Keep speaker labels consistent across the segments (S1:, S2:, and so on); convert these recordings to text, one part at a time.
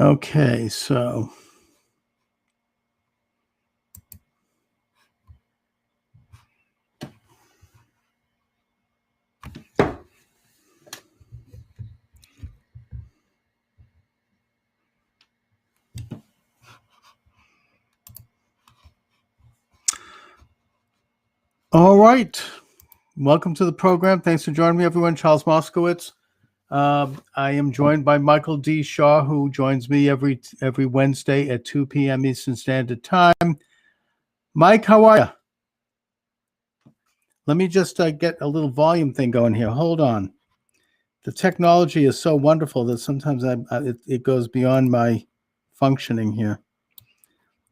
S1: Okay, so all right. Welcome to the program. Thanks for joining me, everyone. Charles Moskowitz. I am joined by Michael D. Shaw, who joins me every Wednesday at 2 p.m. Eastern Standard Time. Mike, how are you? Let me just get a little volume thing going here. Hold on. The technology is so wonderful that sometimes it goes beyond my functioning here.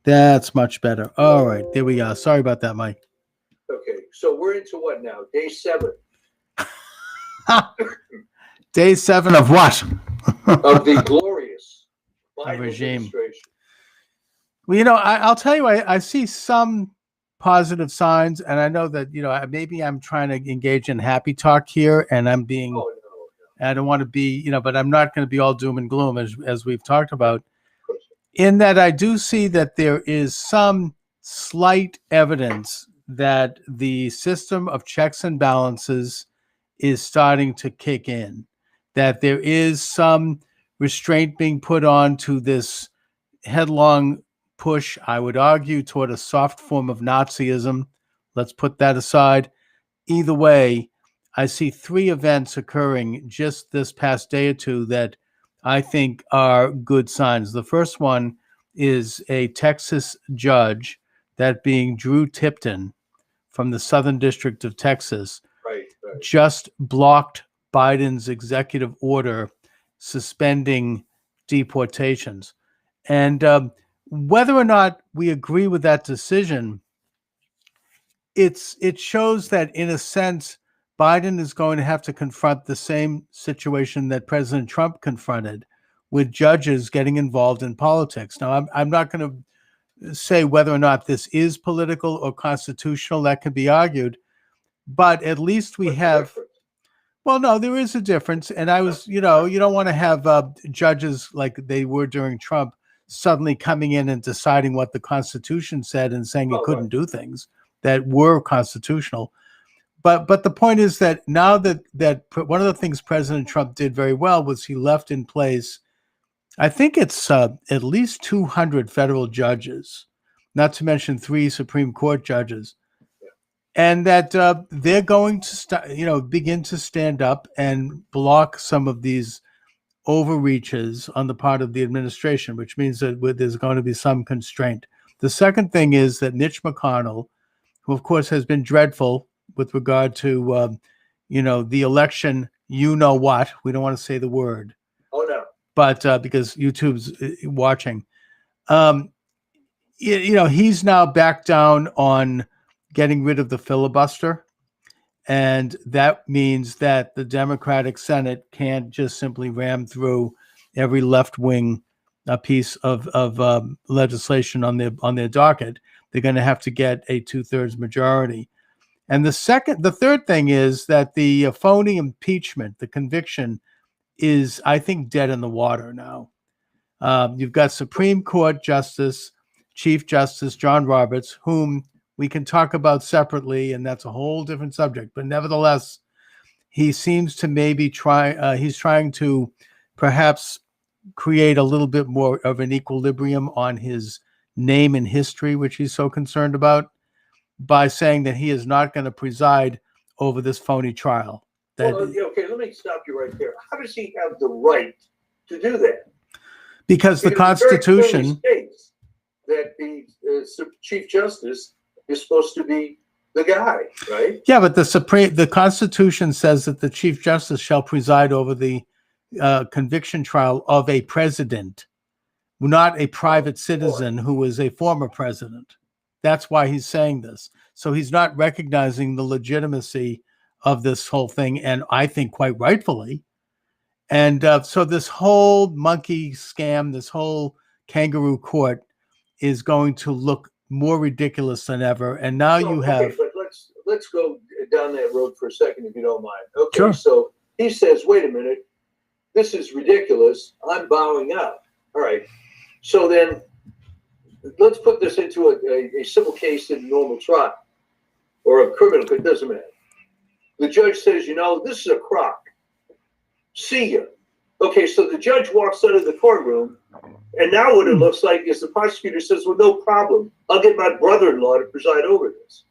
S1: That's much better. All right, there we are. Sorry about that, Mike.
S2: Okay, so we're into what now? Day 7.
S1: Day 7 of what?
S2: Of the glorious Biden
S1: regime.
S2: administration.
S1: Well, I'll tell you, I see some positive signs, and I know that, maybe I'm trying to engage in happy talk here, and I'm being,
S2: Oh, no.
S1: I don't want to be, but I'm not going to be all doom and gloom as we've talked about, in that I do see that there is some slight evidence that the system of checks and balances is starting to kick in, that there is some restraint being put on to this headlong push, I would argue, toward a soft form of Nazism. Let's put that aside. Either way, I see 3 events occurring just this past day or two that I think are good signs. The first one is a Texas judge, that being Drew Tipton from the Southern District of Texas,
S2: Right.
S1: just blocked Biden's executive order suspending deportations. And whether or not we agree with that decision, it shows that, in a sense, Biden is going to have to confront the same situation that President Trump confronted, with judges getting involved in politics. Now, I'm not going to say whether or not this is political or constitutional. That can be argued. But at least we have... Well, no, there is a difference. And I was, you don't want to have judges like they were during Trump suddenly coming in and deciding what the Constitution said and saying it couldn't do things that were constitutional. But the point is that now that one of the things President Trump did very well was he left in place, I think it's at least 200 federal judges, not to mention 3 Supreme Court judges. And that they're going to begin to stand up and block some of these overreaches on the part of the administration, which means that there's going to be some constraint. The second thing is that Mitch McConnell, who of course has been dreadful with regard to the election, we don't want to say the word.
S2: Oh no.
S1: But because YouTube's watching, he's now backed down on getting rid of the filibuster. And that means that the Democratic Senate can't just simply ram through every left-wing piece of legislation on their docket. They're going to have to get a 2/3 majority. And the third thing is that the phony impeachment, the conviction, is, I think, dead in the water now. You've got Supreme Court Chief Justice John Roberts, whom we can talk about separately, and that's a whole different subject. But nevertheless, he seems to he's trying to perhaps create a little bit more of an equilibrium on his name in history, which he's so concerned about, by saying that he is not going to preside over this phony trial.
S2: Okay, let me stop you right there. How does he have the right to do that?
S1: Because the Constitution
S2: states that the Chief Justice is supposed to be the guy, right?
S1: Yeah, but the Constitution says that the Chief Justice shall preside over the conviction trial of a president, not a private citizen who is a former president. That's why he's saying this. So he's not recognizing the legitimacy of this whole thing, and I think quite rightfully. And so this whole monkey scam, this whole kangaroo court, is going to look more ridiculous than ever. And now you have...
S2: Okay, but let's go down that road for a second, if you don't mind. Okay,
S1: sure.
S2: So he says, wait a minute, this is ridiculous. I'm bowing out. All right. So then let's put this into a civil case in normal trial or a criminal, it doesn't matter. The judge says, you know, this is a crock. See ya. Okay, so the judge walks out of the courtroom, and now what it looks like is the prosecutor says, well, no problem. I'll get my brother-in-law to preside over this.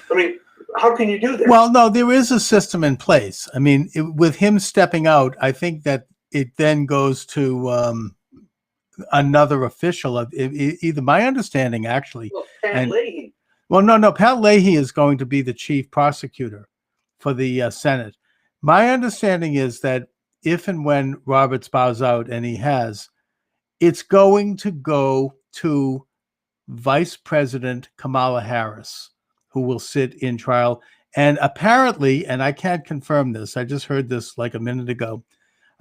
S2: I mean, how can you do that?
S1: Well, no, there is a system in place. I mean, with him stepping out, I think that it then goes to another official. Either my understanding, actually.
S2: Well, Pat Leahy.
S1: Well, no, Pat Leahy is going to be the chief prosecutor for the Senate. My understanding is that if and when Roberts bows out, and he has, it's going to go to Vice President Kamala Harris, who will sit in trial. And apparently, and I can't confirm this, I just heard this like a minute ago,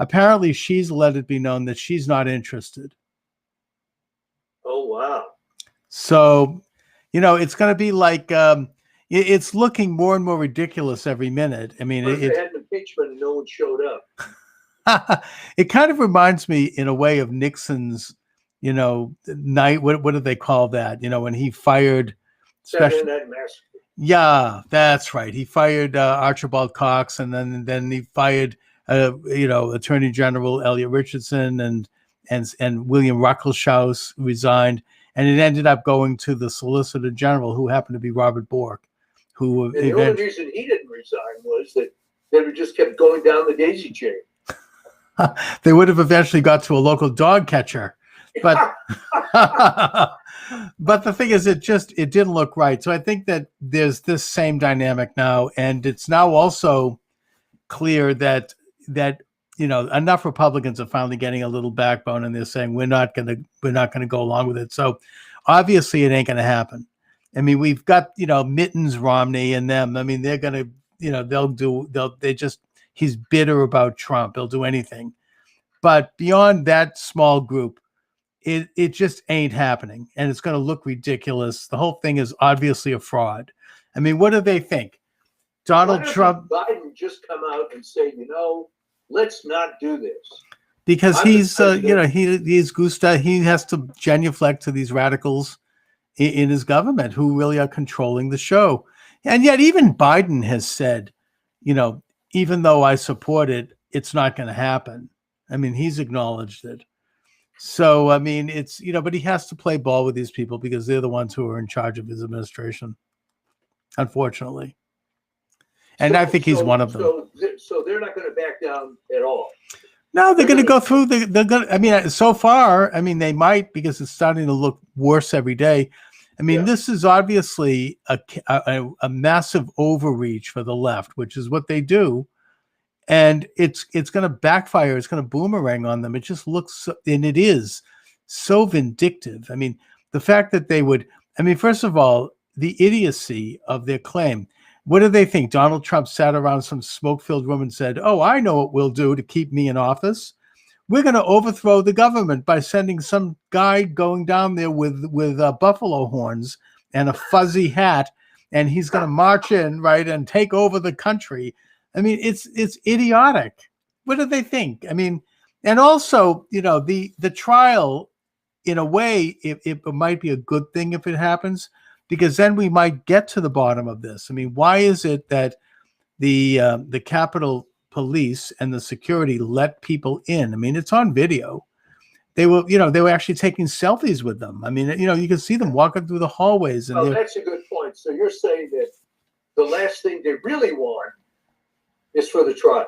S1: apparently she's let it be known that she's not interested.
S2: Oh, wow.
S1: So, you know, it's going to be like, it's looking more and more ridiculous every minute. I mean,
S2: it had an impeachment and no one showed up.
S1: It kind of reminds me in a way of Nixon's, you know, night. What do they call that? You know, when he fired
S2: Saturday Night Massacre.
S1: Yeah, that's right. He fired Archibald Cox, and then he fired, you know, Attorney General Elliot Richardson, and William Ruckelshaus resigned, and it ended up going to the Solicitor General, who happened to be Robert Bork, who
S2: and the only reason he didn't resign was that they just kept going down the daisy chain.
S1: They would have eventually got to a local dog catcher, but but the thing is, it didn't look right. So I think that there's this same dynamic now, and it's now also clear that you know, enough Republicans are finally getting a little backbone, and they're saying we're not gonna go along with it. So obviously it ain't gonna happen. I mean, we've got, you know, Mittens, Romney, and them. I mean, they're gonna, you know, he's bitter about Trump. He'll do anything. But beyond that small group, it just ain't happening. And it's going to look ridiculous. The whole thing is obviously a fraud. I mean, what do they think? Donald Trump.
S2: Biden just come out and say, you know, let's not do this.
S1: Because he's, you know, he's Gusta. He has to genuflect to these radicals in his government who really are controlling the show. And yet even Biden has said, you know, even though I support it, it's not going to happen. I mean, he's acknowledged it. So, I mean, it's, you know, but he has to play ball with these people because they're the ones who are in charge of his administration, unfortunately. And I think he's one of them.
S2: So they're not going to back down at all.
S1: No, they're going to go through. They're going to, I mean, so far, I mean, they might, because it's starting to look worse every day. I mean, This is obviously a massive overreach for the left, which is what they do. And it's going to backfire. It's going to boomerang on them. It just looks, and it is so vindictive. I mean, the fact that they would, I mean, first of all, the idiocy of their claim. What do they think? Donald Trump sat around some smoke-filled room and said, oh, I know what we'll do to keep me in office. We're going to overthrow the government by sending some guy going down there with buffalo horns and a fuzzy hat, and he's going to march in, right, and take over the country. I mean, it's idiotic. What do they think? I mean, and also, you know, the trial, in a way, it might be a good thing if it happens, because then we might get to the bottom of this. I mean, why is it that the Capitol Police and the security let people in? I mean, it's on video. They were actually taking selfies with them. I mean, you know, you can see them walking through the hallways. And
S2: that's a good point. So you're saying that the last thing they really want is for the trial.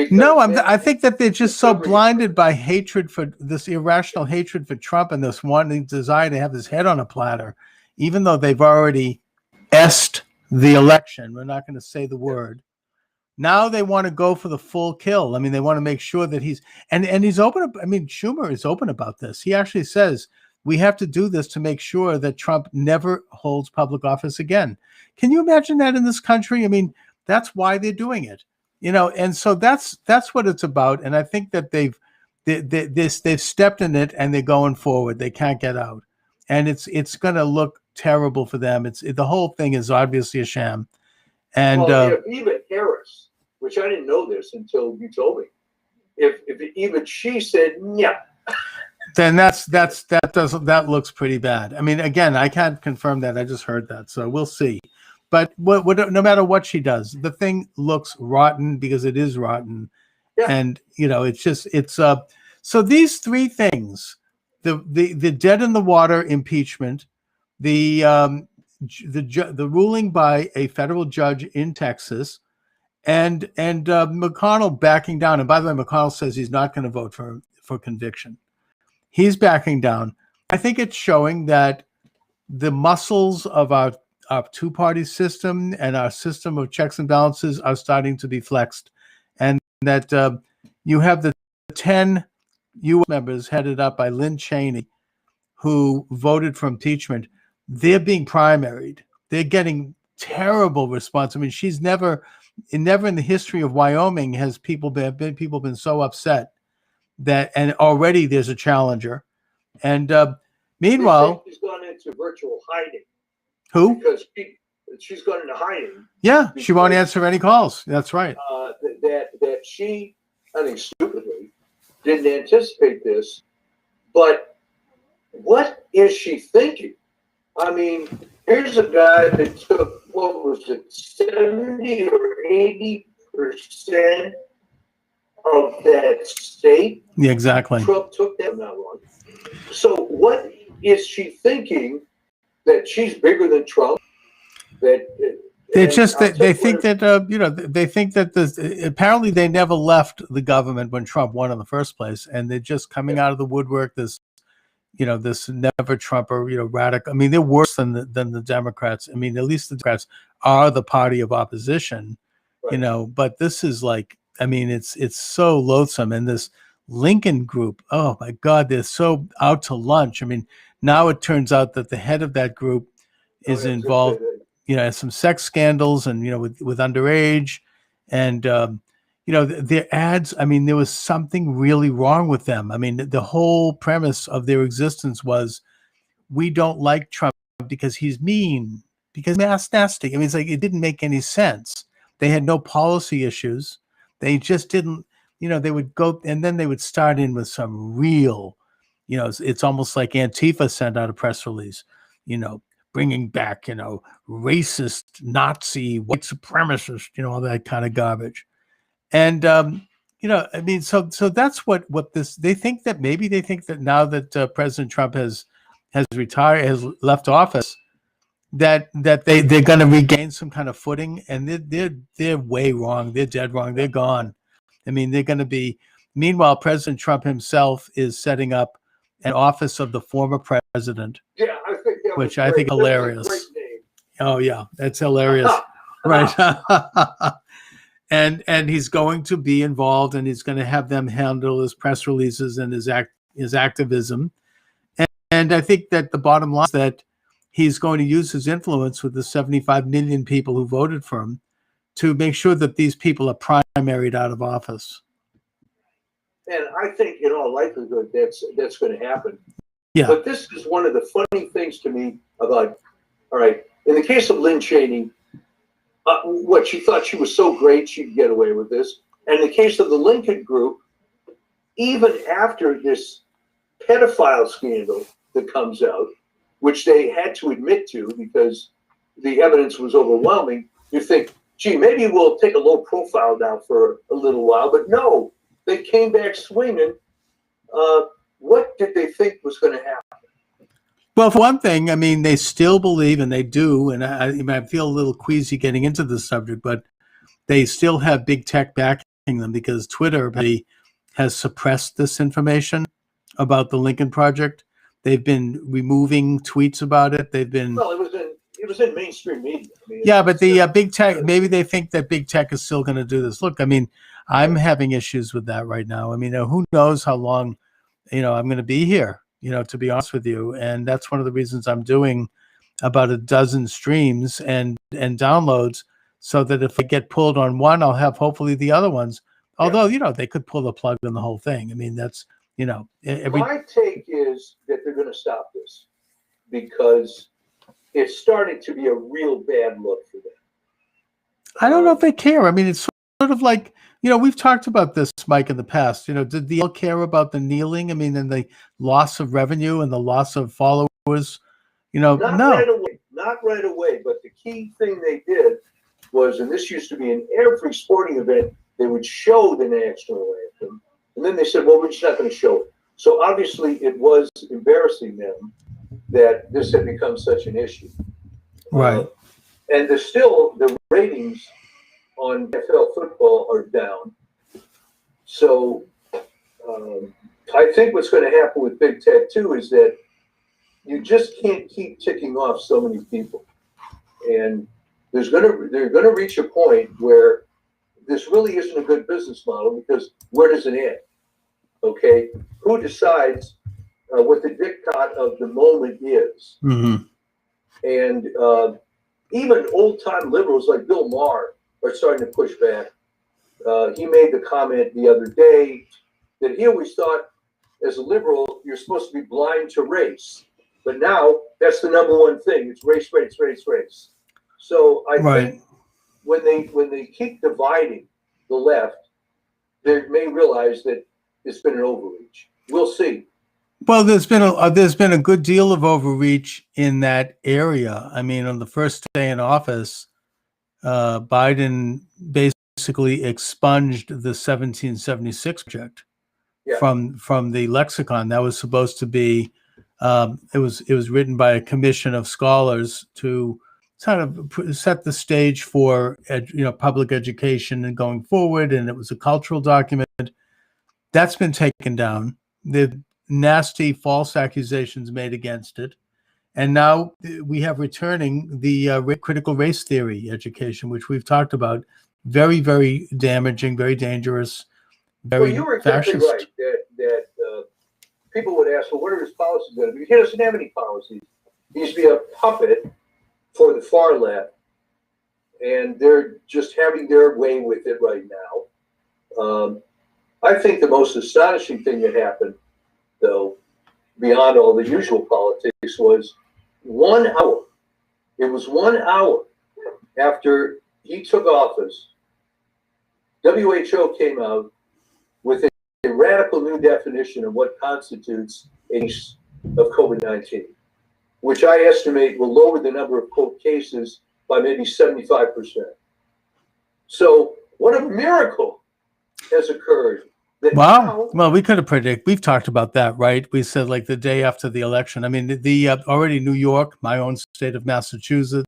S1: No, I think that they're just so blinded by hatred for this irrational hatred for Trump and this wanting desire to have his head on a platter, even though they've already est the election. We're not going to say the word. Now they want to go for the full kill. I mean, they want to make sure that he's open. I mean, Schumer is open about this. He actually says we have to do this to make sure that Trump never holds public office again. Can you imagine that in this country? I mean, that's why they're doing it, you know. And so that's what it's about. And I think that they've stepped in it and they're going forward. They can't get out, and it's going to look terrible for them. The whole thing is obviously a sham. And
S2: even Harris, which I didn't know this until you told me, if even she said, yeah.
S1: then that looks pretty bad. I mean, again, I can't confirm that. I just heard that, so we'll see. But no matter what she does, the thing looks rotten because it is rotten,
S2: Yeah.
S1: and so these three things: the dead in the water impeachment, the ruling by a federal judge in Texas, and McConnell backing down. And by the way, McConnell says he's not going to vote for conviction. He's backing down. I think it's showing that the muscles of our two-party system and our system of checks and balances are starting to be flexed, and that you have the 10 U.S. members headed up by Lynn Cheney, who voted for impeachment. They're being primaried. They're getting terrible response. I mean, never in the history of Wyoming has people been so upset that, and already there's a challenger. And meanwhile,
S2: she's gone into virtual hiding.
S1: Who?
S2: Because she's gone into hiding.
S1: Yeah, she won't answer any calls. That's right.
S2: That she, I think, stupidly didn't anticipate this. But what is she thinking? I mean, here's a guy that took, what was it, 70 or 80% of that state.
S1: Yeah, exactly.
S2: Trump took that not long. So what is she thinking, that she's bigger than Trump? That
S1: they think that they think that apparently they never left the government when Trump won in the first place, and they're just coming out of the woodwork. This never Trumper, radical. I mean, they're worse than the Democrats. I mean, at least the Democrats are the party of opposition, right. But this is like, I mean, it's so loathsome. And this Lincoln group, oh my God, they're so out to lunch. I mean, now it turns out that the head of that group is involved, has some sex scandals and, with underage and, their ads, I mean, there was something really wrong with them. I mean, the whole premise of their existence was, we don't like Trump because he's mean, because he's nasty. I mean, it's like, it didn't make any sense. They had no policy issues. They just didn't, they would go, and then they would start in with some real, it's almost like Antifa sent out a press release, bringing back, racist, Nazi, white supremacist, all that kind of garbage. And, I mean, so that's what this, they think that now that President Trump has retired, has left office, that they're going to regain some kind of footing, and they're way wrong. They're dead wrong. They're gone. I mean, they're going to be, meanwhile, President Trump himself is setting up an office of the former president.
S2: Yeah, I think that
S1: which I think hilarious.
S2: Great name.
S1: Oh yeah, that's hilarious. Right. And he's going to be involved, and he's going to have them handle his press releases and his activism. And I think that the bottom line is that he's going to use his influence with the 75 million people who voted for him to make sure that these people are primaried out of office.
S2: And I think in all likelihood that's going to happen.
S1: Yeah.
S2: But this is one of the funny things to me about, all right, in the case of Lynn Cheney, she thought she was so great she could get away with this. And in the case of the Lincoln group, even after this pedophile scandal that comes out, which they had to admit to because the evidence was overwhelming, you think, gee, maybe we'll take a low profile now for a little while. But no, they came back swinging. What did they think was going to happen?
S1: Well, for one thing, I mean, they still believe, and they do, and I feel a little queasy getting into this subject, but they still have big tech backing them because Twitter has suppressed this information about the Lincoln Project. They've been removing tweets about it. They've been...
S2: Well, it was in mainstream media. I mean,
S1: yeah, but the big tech, maybe they think that big tech is still going to do this. Look, I mean, I'm having issues with that right now. I mean, who knows how long, I'm going to be here, to be honest with you. And that's one of the reasons I'm doing about a dozen streams and downloads, so that if I get pulled on one, I'll have hopefully the other ones. Although, they could pull the plug on the whole thing. I mean, that's,
S2: my take is that they're going to stop this because it's starting to be a real bad look for them.
S1: I don't know if they care. I mean, it's of like, we've talked about this, Mike, in the past. Did the care about the kneeling? I mean, and the loss of revenue and the loss of followers.
S2: Not
S1: No.
S2: right away. Not right away. But the key thing they did was, and this used to be in every sporting event, they would show the national anthem, and then they said, "Well, we're just not going to show it." So obviously, it was embarrassing them that this had become such an issue.
S1: Right.
S2: And the ratings on NFL football are down. So I think what's going to happen with Big Ten too is that you just can't keep ticking off so many people, and they're going to reach a point where this really isn't a good business model, because where does it end? Okay, who decides what the diktat of the moment is?
S1: Mm-hmm.
S2: And even old-time liberals like Bill Maher are starting to push back. He made the comment the other day that he always thought, as a liberal, you're supposed to be blind to race. But now that's the number one thing. It's race, race, race, race. So I think when they keep dividing the left, they may realize that it's been an overreach. We'll see.
S1: Well, there's been a good deal of overreach in that area. I mean, on the first day in office, Biden basically expunged the 1776 project from the lexicon. That was supposed to be it was written by a commission of scholars to kind of set the stage for public education and going forward, and it was a cultural document. That's been taken down. The nasty false accusations made against it, and now we have returning the critical race theory education, which we've talked about. Very, very damaging, very dangerous, very
S2: you were exactly
S1: fascist.
S2: Right that people would ask, well, what are his policies going to be? He doesn't have any policies. He used to be a puppet for the far left, and they're just having their way with it right now. I think the most astonishing thing that happened, though, beyond all the usual politics, was 1 hour. It was 1 hour after he took office, WHO came out with a radical new definition of what constitutes a case of COVID-19, which I estimate will lower the number of quote cases by maybe 75%. So what a miracle has occurred.
S1: Wow. Well, we could have predicted. We've talked about that, right? We said like the day after the election. I mean, the already New York, my own state of Massachusetts,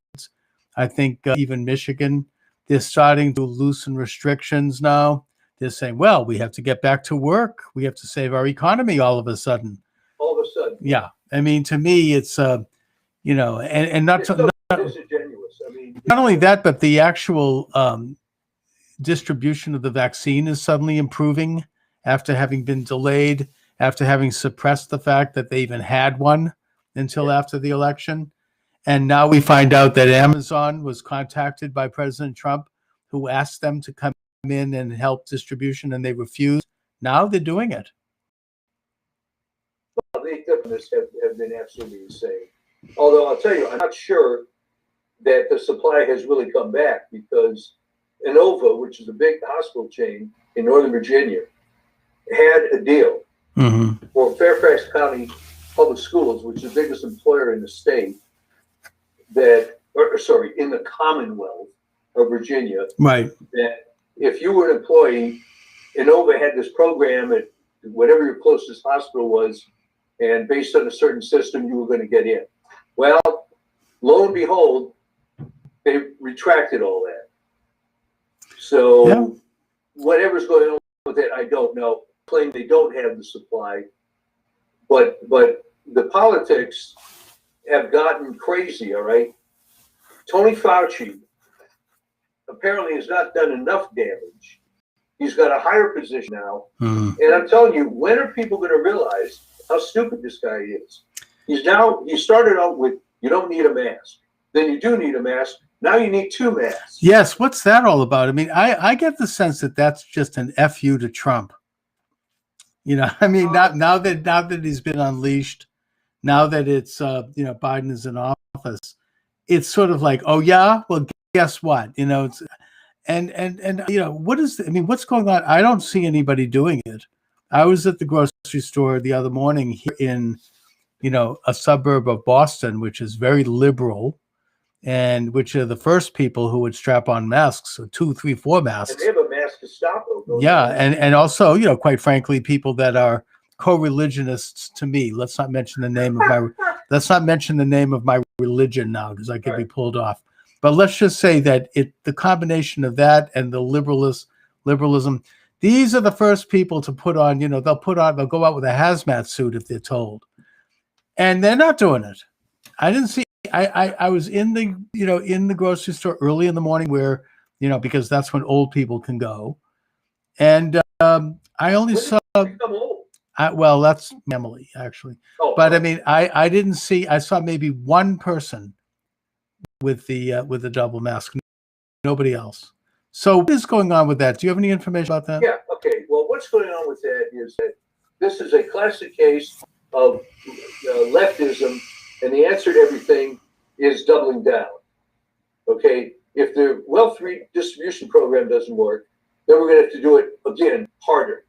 S1: I think even Michigan, they're starting to loosen restrictions now. They're saying, well, we have to get back to work. We have to save our economy all of a sudden.
S2: All of a sudden.
S1: Yeah. I mean, to me, it's, and not
S2: disingenuous. I mean,
S1: not only that, but the actual distribution of the vaccine is suddenly improving after having been delayed, after having suppressed the fact that they even had one until after the election. And now we find out that Amazon was contacted by President Trump, who asked them to come in and help distribution, and they refused. Now they're doing it.
S2: Well, the governments have been absolutely insane. Although I'll tell you, I'm not sure that the supply has really come back, because Inova, which is a big hospital chain in Northern Virginia, had a deal for Fairfax County Public Schools, which is the biggest employer in the state, in the Commonwealth of Virginia.
S1: Right.
S2: That if you were an employee, Inova had this program at whatever your closest hospital was, and based on a certain system, you were going to get in. Well, lo and behold, they retracted all that. So whatever's going on with it, I don't know. Claim they don't have the supply, but the politics have gotten crazy. All right, Tony Fauci apparently has not done enough damage. He's got a higher position now, and I'm telling you, when are people going to realize how stupid this guy is? He started out with, you don't need a mask. Then you do need a mask. Now you need 2 masks.
S1: Yes. What's that all about? I mean, I get the sense that that's just an FU to Trump. I mean, now that he's been unleashed, now that it's, Biden is in office, it's sort of like, oh yeah, well, guess what? And you know, what's going on? I don't see anybody doing it. I was at the grocery store the other morning here in, a suburb of Boston, which is very liberal, and which are the first people who would strap on masks, so 2, 3, 4 masks.
S2: And they have a mask Gestapo.
S1: Yeah, and also, quite frankly, people that are co-religionists to me. Let's not mention the name of my religion now, because I could be pulled off. But let's just say that the combination of that and the liberalism, these are the first people to put on, they'll go out with a hazmat suit if they're told. And they're not doing it. I didn't see, I was in the grocery store early in the morning where, because that's when old people can go. And I only saw, well, that's Emily actually. But I mean, I didn't see, I saw maybe one person with the double mask, nobody else. So what is going on with that? Do you have any information about that?
S2: Yeah. Okay. Well, what's going on with that is that this is a classic case of leftism, and the answer to everything is doubling down. Okay. If the wealth redistribution program doesn't work, then we're going to have to do it again harder.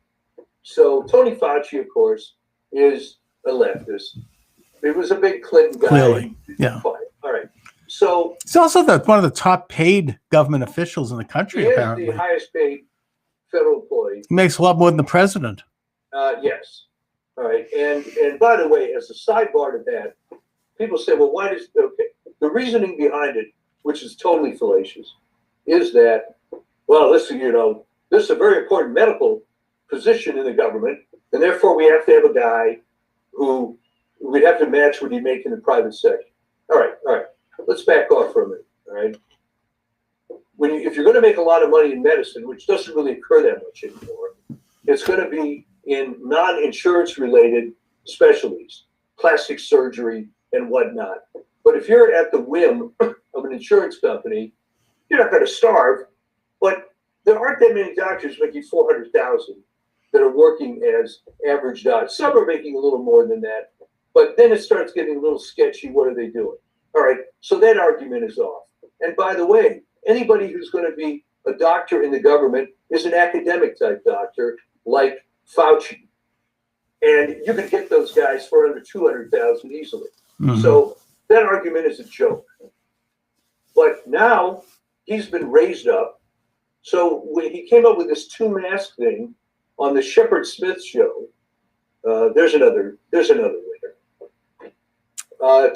S2: So Tony Fauci, of course, is a leftist. It was a big Clinton guy.
S1: Clearly, yeah.
S2: Fine. All right. So
S1: he's also one of the top paid government officials in the country.
S2: He
S1: apparently,
S2: is the highest paid federal employee.
S1: He makes a lot more than the president.
S2: Yes. All right. And by the way, as a sidebar to that, people say, well, why does the reasoning behind it, which is totally fallacious, is that, well, listen, this is a very important medical position in the government, and therefore we have to have a guy who we'd have to match what he'd make in the private sector. All right. Let's back off for a minute. All right. If you're going to make a lot of money in medicine, which doesn't really occur that much anymore, it's going to be in non-insurance related specialties, plastic surgery and whatnot. But if you're at the whim of an insurance company, you're not going to starve. But there aren't that many doctors making $400,000 that are working as average doctors. Some are making a little more than that, but then it starts getting a little sketchy. What are they doing? All right, so that argument is off. And by the way, anybody who's going to be a doctor in the government is an academic type doctor like Fauci. And you can get those guys for under $200,000 easily. Mm-hmm. So that argument is a joke. But now he's been raised up. So when he came up with this 2-mask thing on the Shepard Smith show, there's another winner.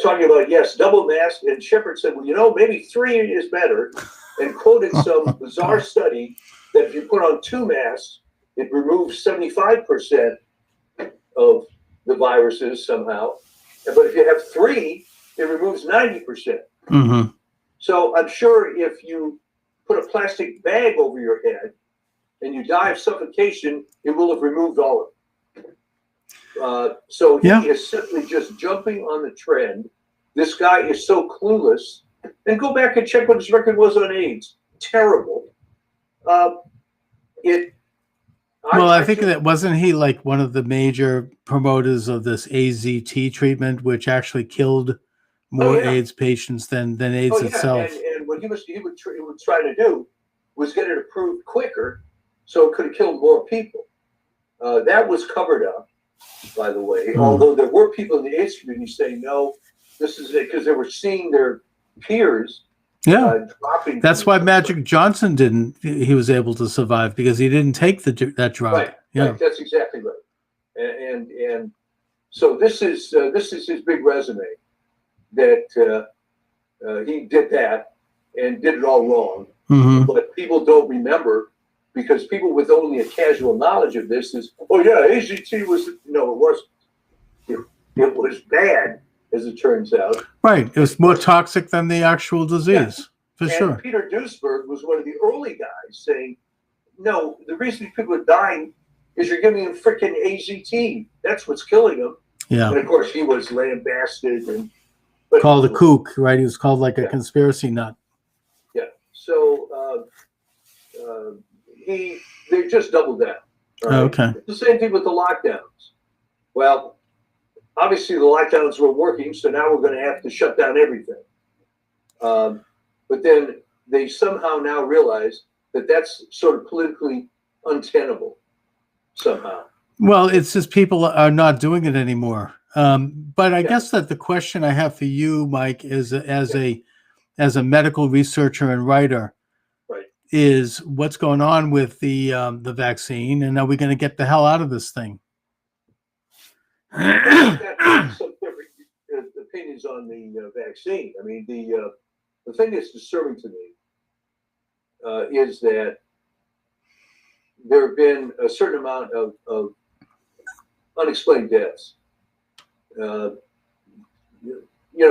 S2: Talking about, yes, double mask. And Shepard said, well, maybe 3 is better, and quoted some bizarre study that if you put on 2 masks, it removes 75% of the viruses somehow. But if you have 3, it removes 90%.
S1: Mm-hmm. So
S2: I'm sure if you put a plastic bag over your head and you die of suffocation, it will have removed all of it. So he is simply just jumping on the trend. This guy is so clueless. And go back and check what his record was on AIDS. Terrible.
S1: I think that wasn't he like one of the major promoters of this AZT treatment, which actually killed more AIDS patients than AIDS itself.
S2: And what he would try to do was get it approved quicker, so it could have killed more people. That was covered up, by the way. Although there were people in the AIDS community saying, no, this is it, because they were seeing their peers dropping.
S1: That's why Magic Johnson he was able to survive, because he didn't take that drug.
S2: Right. That's exactly right. And so this is his big resume, that he did that and did it all wrong.
S1: Mm-hmm.
S2: But people don't remember, because people with only a casual knowledge of this is, AZT was, no, it wasn't. It was bad, as it turns out.
S1: Right. It was more toxic than the actual disease, for sure.
S2: Peter Duesberg was one of the early guys saying, no, the reason people are dying is you're giving them freaking AZT. That's what's killing them.
S1: Yeah.
S2: And of course, he was lambasted
S1: called a kook, right? He was called like a conspiracy nut.
S2: Yeah. So they just doubled down. Right?
S1: Okay.
S2: The same thing with the lockdowns. Well, obviously the lockdowns were working, so now we're going to have to shut down everything. But then they somehow now realize that's sort of politically untenable somehow.
S1: Well, it's just people are not doing it anymore. But I
S2: Yeah.
S1: guess that the question I have for you, Mike, is as a medical researcher and writer,
S2: Right.
S1: is what's going on with the vaccine, and are we going to get the hell out of this thing?
S2: I've got some different opinions on the vaccine. I mean, the thing that's disturbing to me is that there have been a certain amount of unexplained deaths.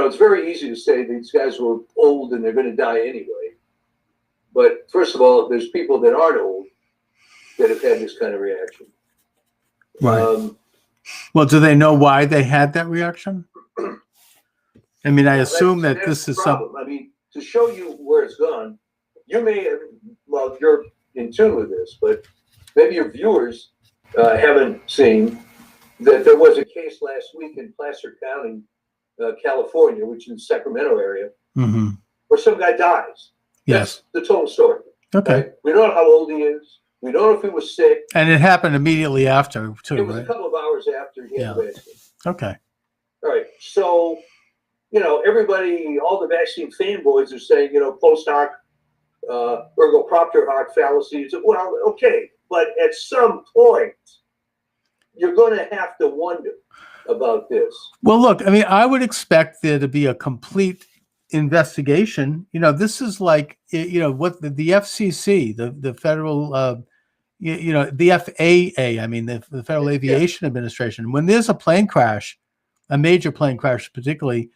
S2: It's very easy to say these guys were old and they're going to die anyway. But first of all, there's people that aren't old that have had this kind of reaction.
S1: Right. Well, do they know why they had that reaction? I mean, I assume that this is
S2: some. I mean, to show you where it's gone, you may, well, you're in tune with this, but maybe your viewers haven't seen that there was a case last week in Placer County, California, which is the Sacramento area, where some guy dies.
S1: Yes.
S2: That's the total story.
S1: Okay.
S2: Right? We don't know how old he is. We don't know if he was sick.
S1: And it happened immediately after, too,
S2: It was
S1: right?
S2: a couple of hours after he had the vaccine.
S1: Okay.
S2: All right. So, everybody, all the vaccine fanboys are saying, post hoc ergo propter hoc fallacies. Well, okay. But at some point, you're going to have to wonder about this.
S1: Well, look, I mean, I would expect there to be a complete investigation. This is like, what the FCC, the federal, the FAA, I mean, the Federal Aviation Administration, when there's a plane crash, a major plane crash particularly,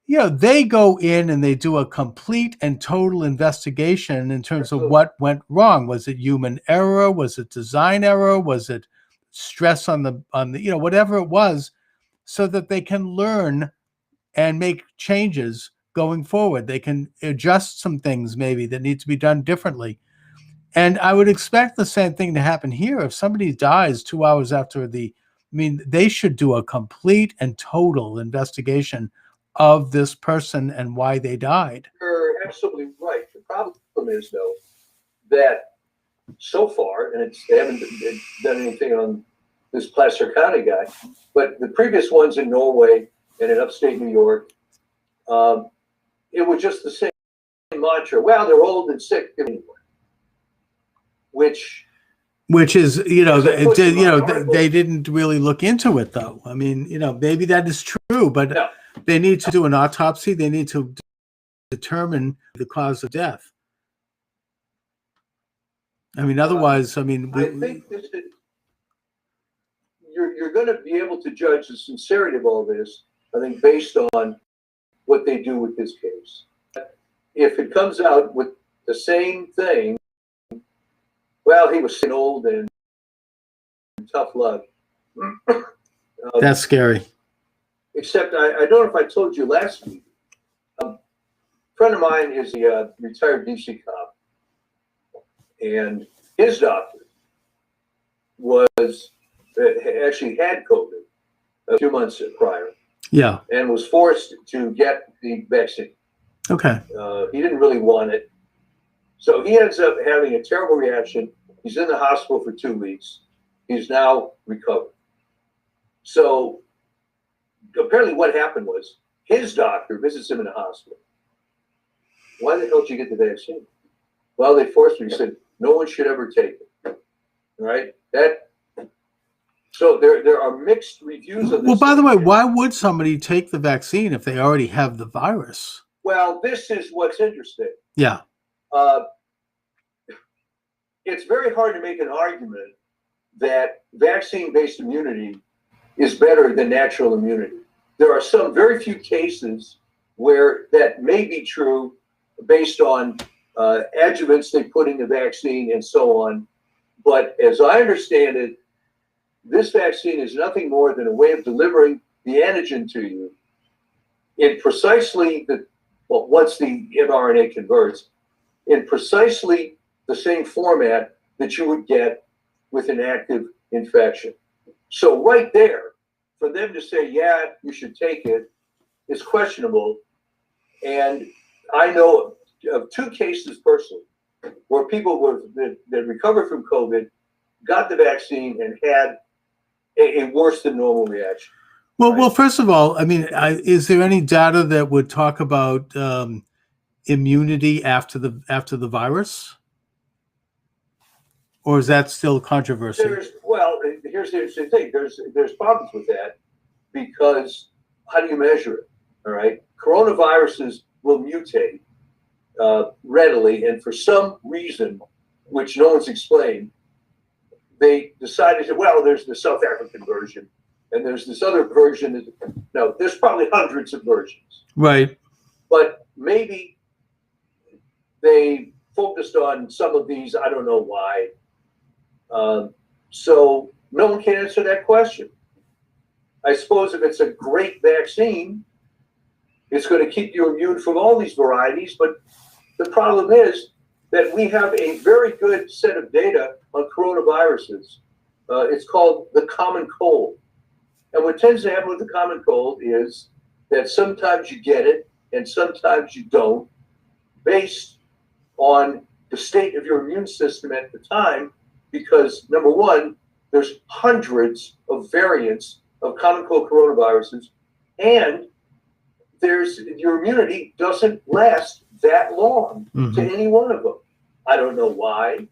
S1: they go in and they do a complete and total investigation in terms of what went wrong. Was it human error? Was it design error? Was it stress on the whatever it was, so that they can learn and make changes going forward. They can adjust some things maybe that need to be done differently. And I would expect the same thing to happen here. If somebody dies 2 hours after they should do a complete and total investigation of this person and why they died.
S2: You're absolutely right. The problem is, though, that so far, and they haven't done anything on this Placer County guy, but the previous ones in Norway and in upstate New York, it was just the same mantra. Well, they're old and sick anyway. Which is,
S1: they didn't really look into it, though. I mean, maybe that is true, but no. They need to do an autopsy. They need to determine the cause of death. I mean, otherwise, I think you're going to be able to judge the sincerity of all this, I think, based on what they do with this case. If it comes out with the same thing, well, he was old and tough luck. That's scary.
S2: Except I don't know if I told you last week. A friend of mine is a retired DC cop, and his doctor actually had COVID a few months prior.
S1: Yeah.
S2: And was forced to get the vaccine.
S1: Okay.
S2: He didn't really want it. So he ends up having a terrible reaction. He's in the hospital for 2 weeks. He's now recovered. So apparently what happened was his doctor visits him in the hospital. Why the hell did you get the vaccine? Well, they forced me. He said, no one should ever take it. All right? So there are mixed reviews of this.
S1: Well, by the way, why would somebody take the vaccine if they already have the virus?
S2: Well, this is what's interesting.
S1: Yeah.
S2: It's very hard to make an argument that vaccine-based immunity is better than natural immunity. There are some very few cases where that may be true based on adjuvants they put in the vaccine and so on. But as I understand it, this vaccine is nothing more than a way of delivering the antigen to you in precisely once the mRNA converts, in precisely the same format that you would get with an active infection. So right there, for them to say, yeah, you should take it, is questionable. And I know of 2 cases personally where people that recovered from COVID got the vaccine and had a worse than normal reaction.
S1: Well,
S2: Right.
S1: well, first of all, I mean, is there any data that would talk about immunity after the virus, or is that still controversy?
S2: Here's the interesting thing. There's problems with that because how do you measure it? All right, coronaviruses will mutate readily, and for some reason, which no one's explained, they decided that, well, there's the South African version, and there's this other version. No, there's probably hundreds of versions.
S1: Right.
S2: But maybe they focused on some of these. I don't know why. So no one can answer that question. I suppose if it's a great vaccine, it's going to keep you immune from all these varieties. But the problem is that we have a very good set of data on coronaviruses. It's called the common cold. And what tends to happen with the common cold is that sometimes you get it and sometimes you don't, based on the state of your immune system at the time, because number one, there's hundreds of variants of common cold coronaviruses, and your immunity doesn't last that long to any one of them. I don't know why.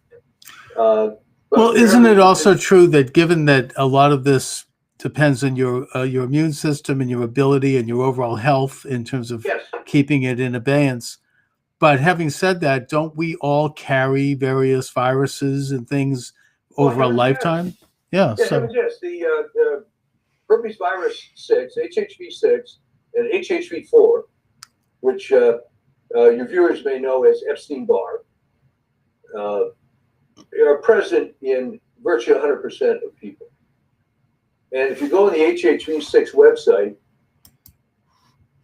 S1: Well, isn't it also true that given that a lot of this depends on your immune system and your ability and your overall health in terms of
S2: Yes.
S1: keeping it in abeyance? But having said that, don't we all carry various viruses and things over a lifetime? Yeah.
S2: Yeah,
S1: So
S2: yes, the herpes virus 6, HHV6, and HHV4, which your viewers may know as Epstein-Barr, are present in virtually 100% of people. And if you go on the HHV6 website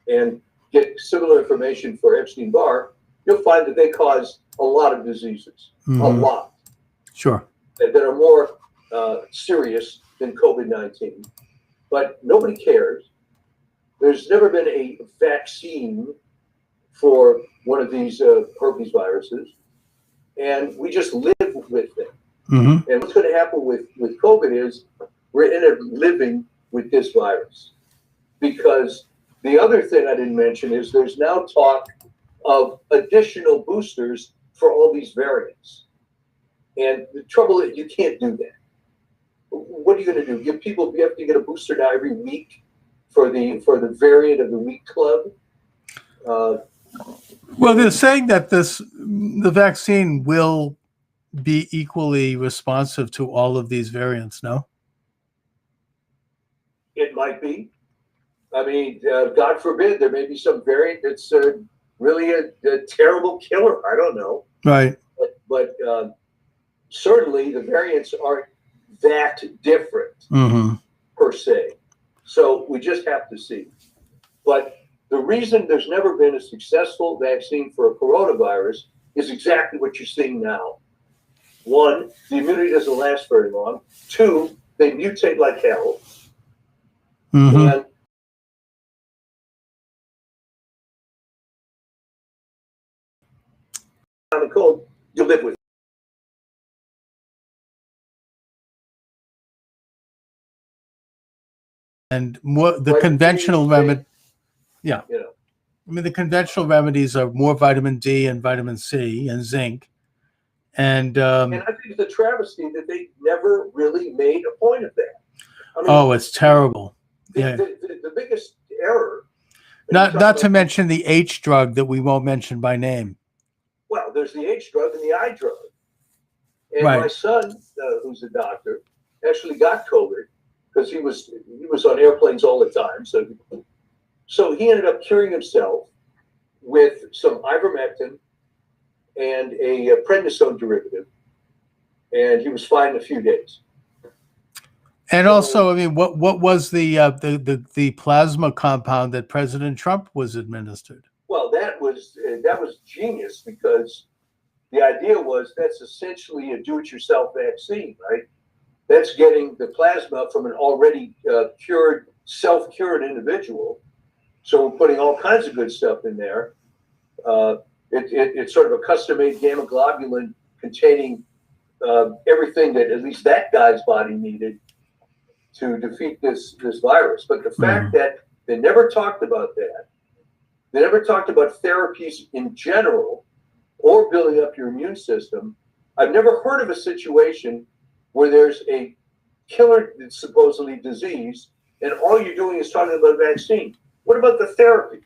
S2: and get similar information for Epstein-Barr, you'll find that they cause a lot of diseases, a lot.
S1: Sure.
S2: That are more serious than COVID-19. But nobody cares. There's never been a vaccine for one of these herpes viruses, and we just live with them. And what's going to happen with COVID is we're in a living with this virus. Because the other thing I didn't mention is there's now talk of additional boosters for all these variants. And the trouble is you can't do that. What are you going to do? You have to get a booster now every week for the variant of the week club?
S1: Well, they're saying that the vaccine will be equally responsive to all of these variants, no?
S2: It might be. I mean, God forbid, there may be some variant that's really a terrible killer. I don't know.
S1: Right.
S2: But certainly the variants aren't that different per se. So we just have to see. But the reason there's never been a successful vaccine for a coronavirus is exactly what you're seeing now. One, the immunity doesn't last very long. Two, they mutate like hell. And common cold, you live with it.
S1: And the conventional remedy, yeah. I mean, the conventional remedies are more vitamin D and vitamin C and zinc. And
S2: I think it's a travesty that they never really made a point of that. I mean,
S1: it's terrible.
S2: The biggest error.
S1: Not to mention the H drug that we won't mention by name.
S2: Well, there's the H drug and the I drug. And my son, who's a doctor, actually got COVID because he was on airplanes all the time. So he ended up curing himself with some ivermectin and a prednisone derivative, and he was fine in a few days.
S1: And also, I mean, what was the plasma compound that President Trump was administered?
S2: Well, that was genius because the idea was that's essentially a do-it-yourself vaccine, right? That's getting the plasma from an already cured, self-cured individual. So we're putting all kinds of good stuff in there. It's sort of a custom-made gamma globulin containing everything that at least that guy's body needed to defeat this virus. But the fact that they never talked about that, they never talked about therapies in general or building up your immune system. I've never heard of a situation where there's a killer, supposedly disease, and all you're doing is talking about a vaccine. What about the therapy?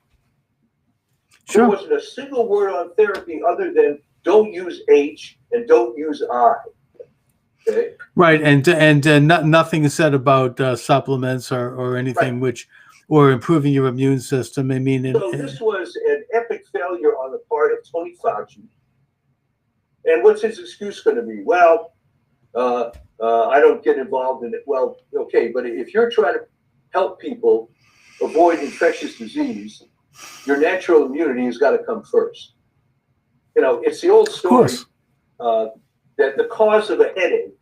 S1: Sure.
S2: There wasn't a single word on therapy other than don't use H and don't use I. Okay.
S1: Right, and nothing is said about supplements or anything or improving your immune system. I mean,
S2: so this was an epic failure on the part of Tony Fauci. And what's his excuse going to be? Well, I don't get involved in it. Well, okay, but if you're trying to help people avoid infectious disease, your natural immunity has got to come first. You know, it's the old story that the cause of a headache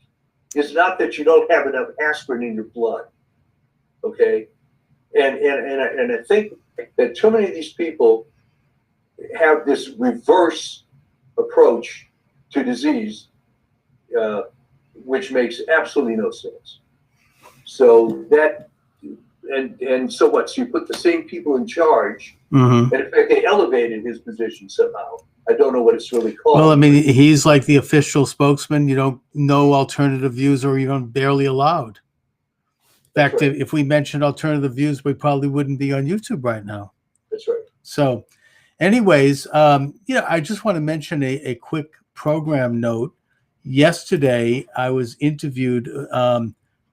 S2: is not that you don't have enough aspirin in your blood. Okay, and I think that too many of these people have this reverse approach to disease, which makes absolutely no sense. So that, and so what? So you put the same people in charge, and in fact, they elevated his position somehow. I don't know what it's really called.
S1: Well, I mean, he's like the official spokesman. You don't know alternative views, or even barely allowed. In fact,
S2: right.
S1: If we mentioned alternative views, we probably wouldn't be on YouTube right now.
S2: That's right.
S1: So, anyways, I just want to mention a quick program note. Yesterday, I was interviewed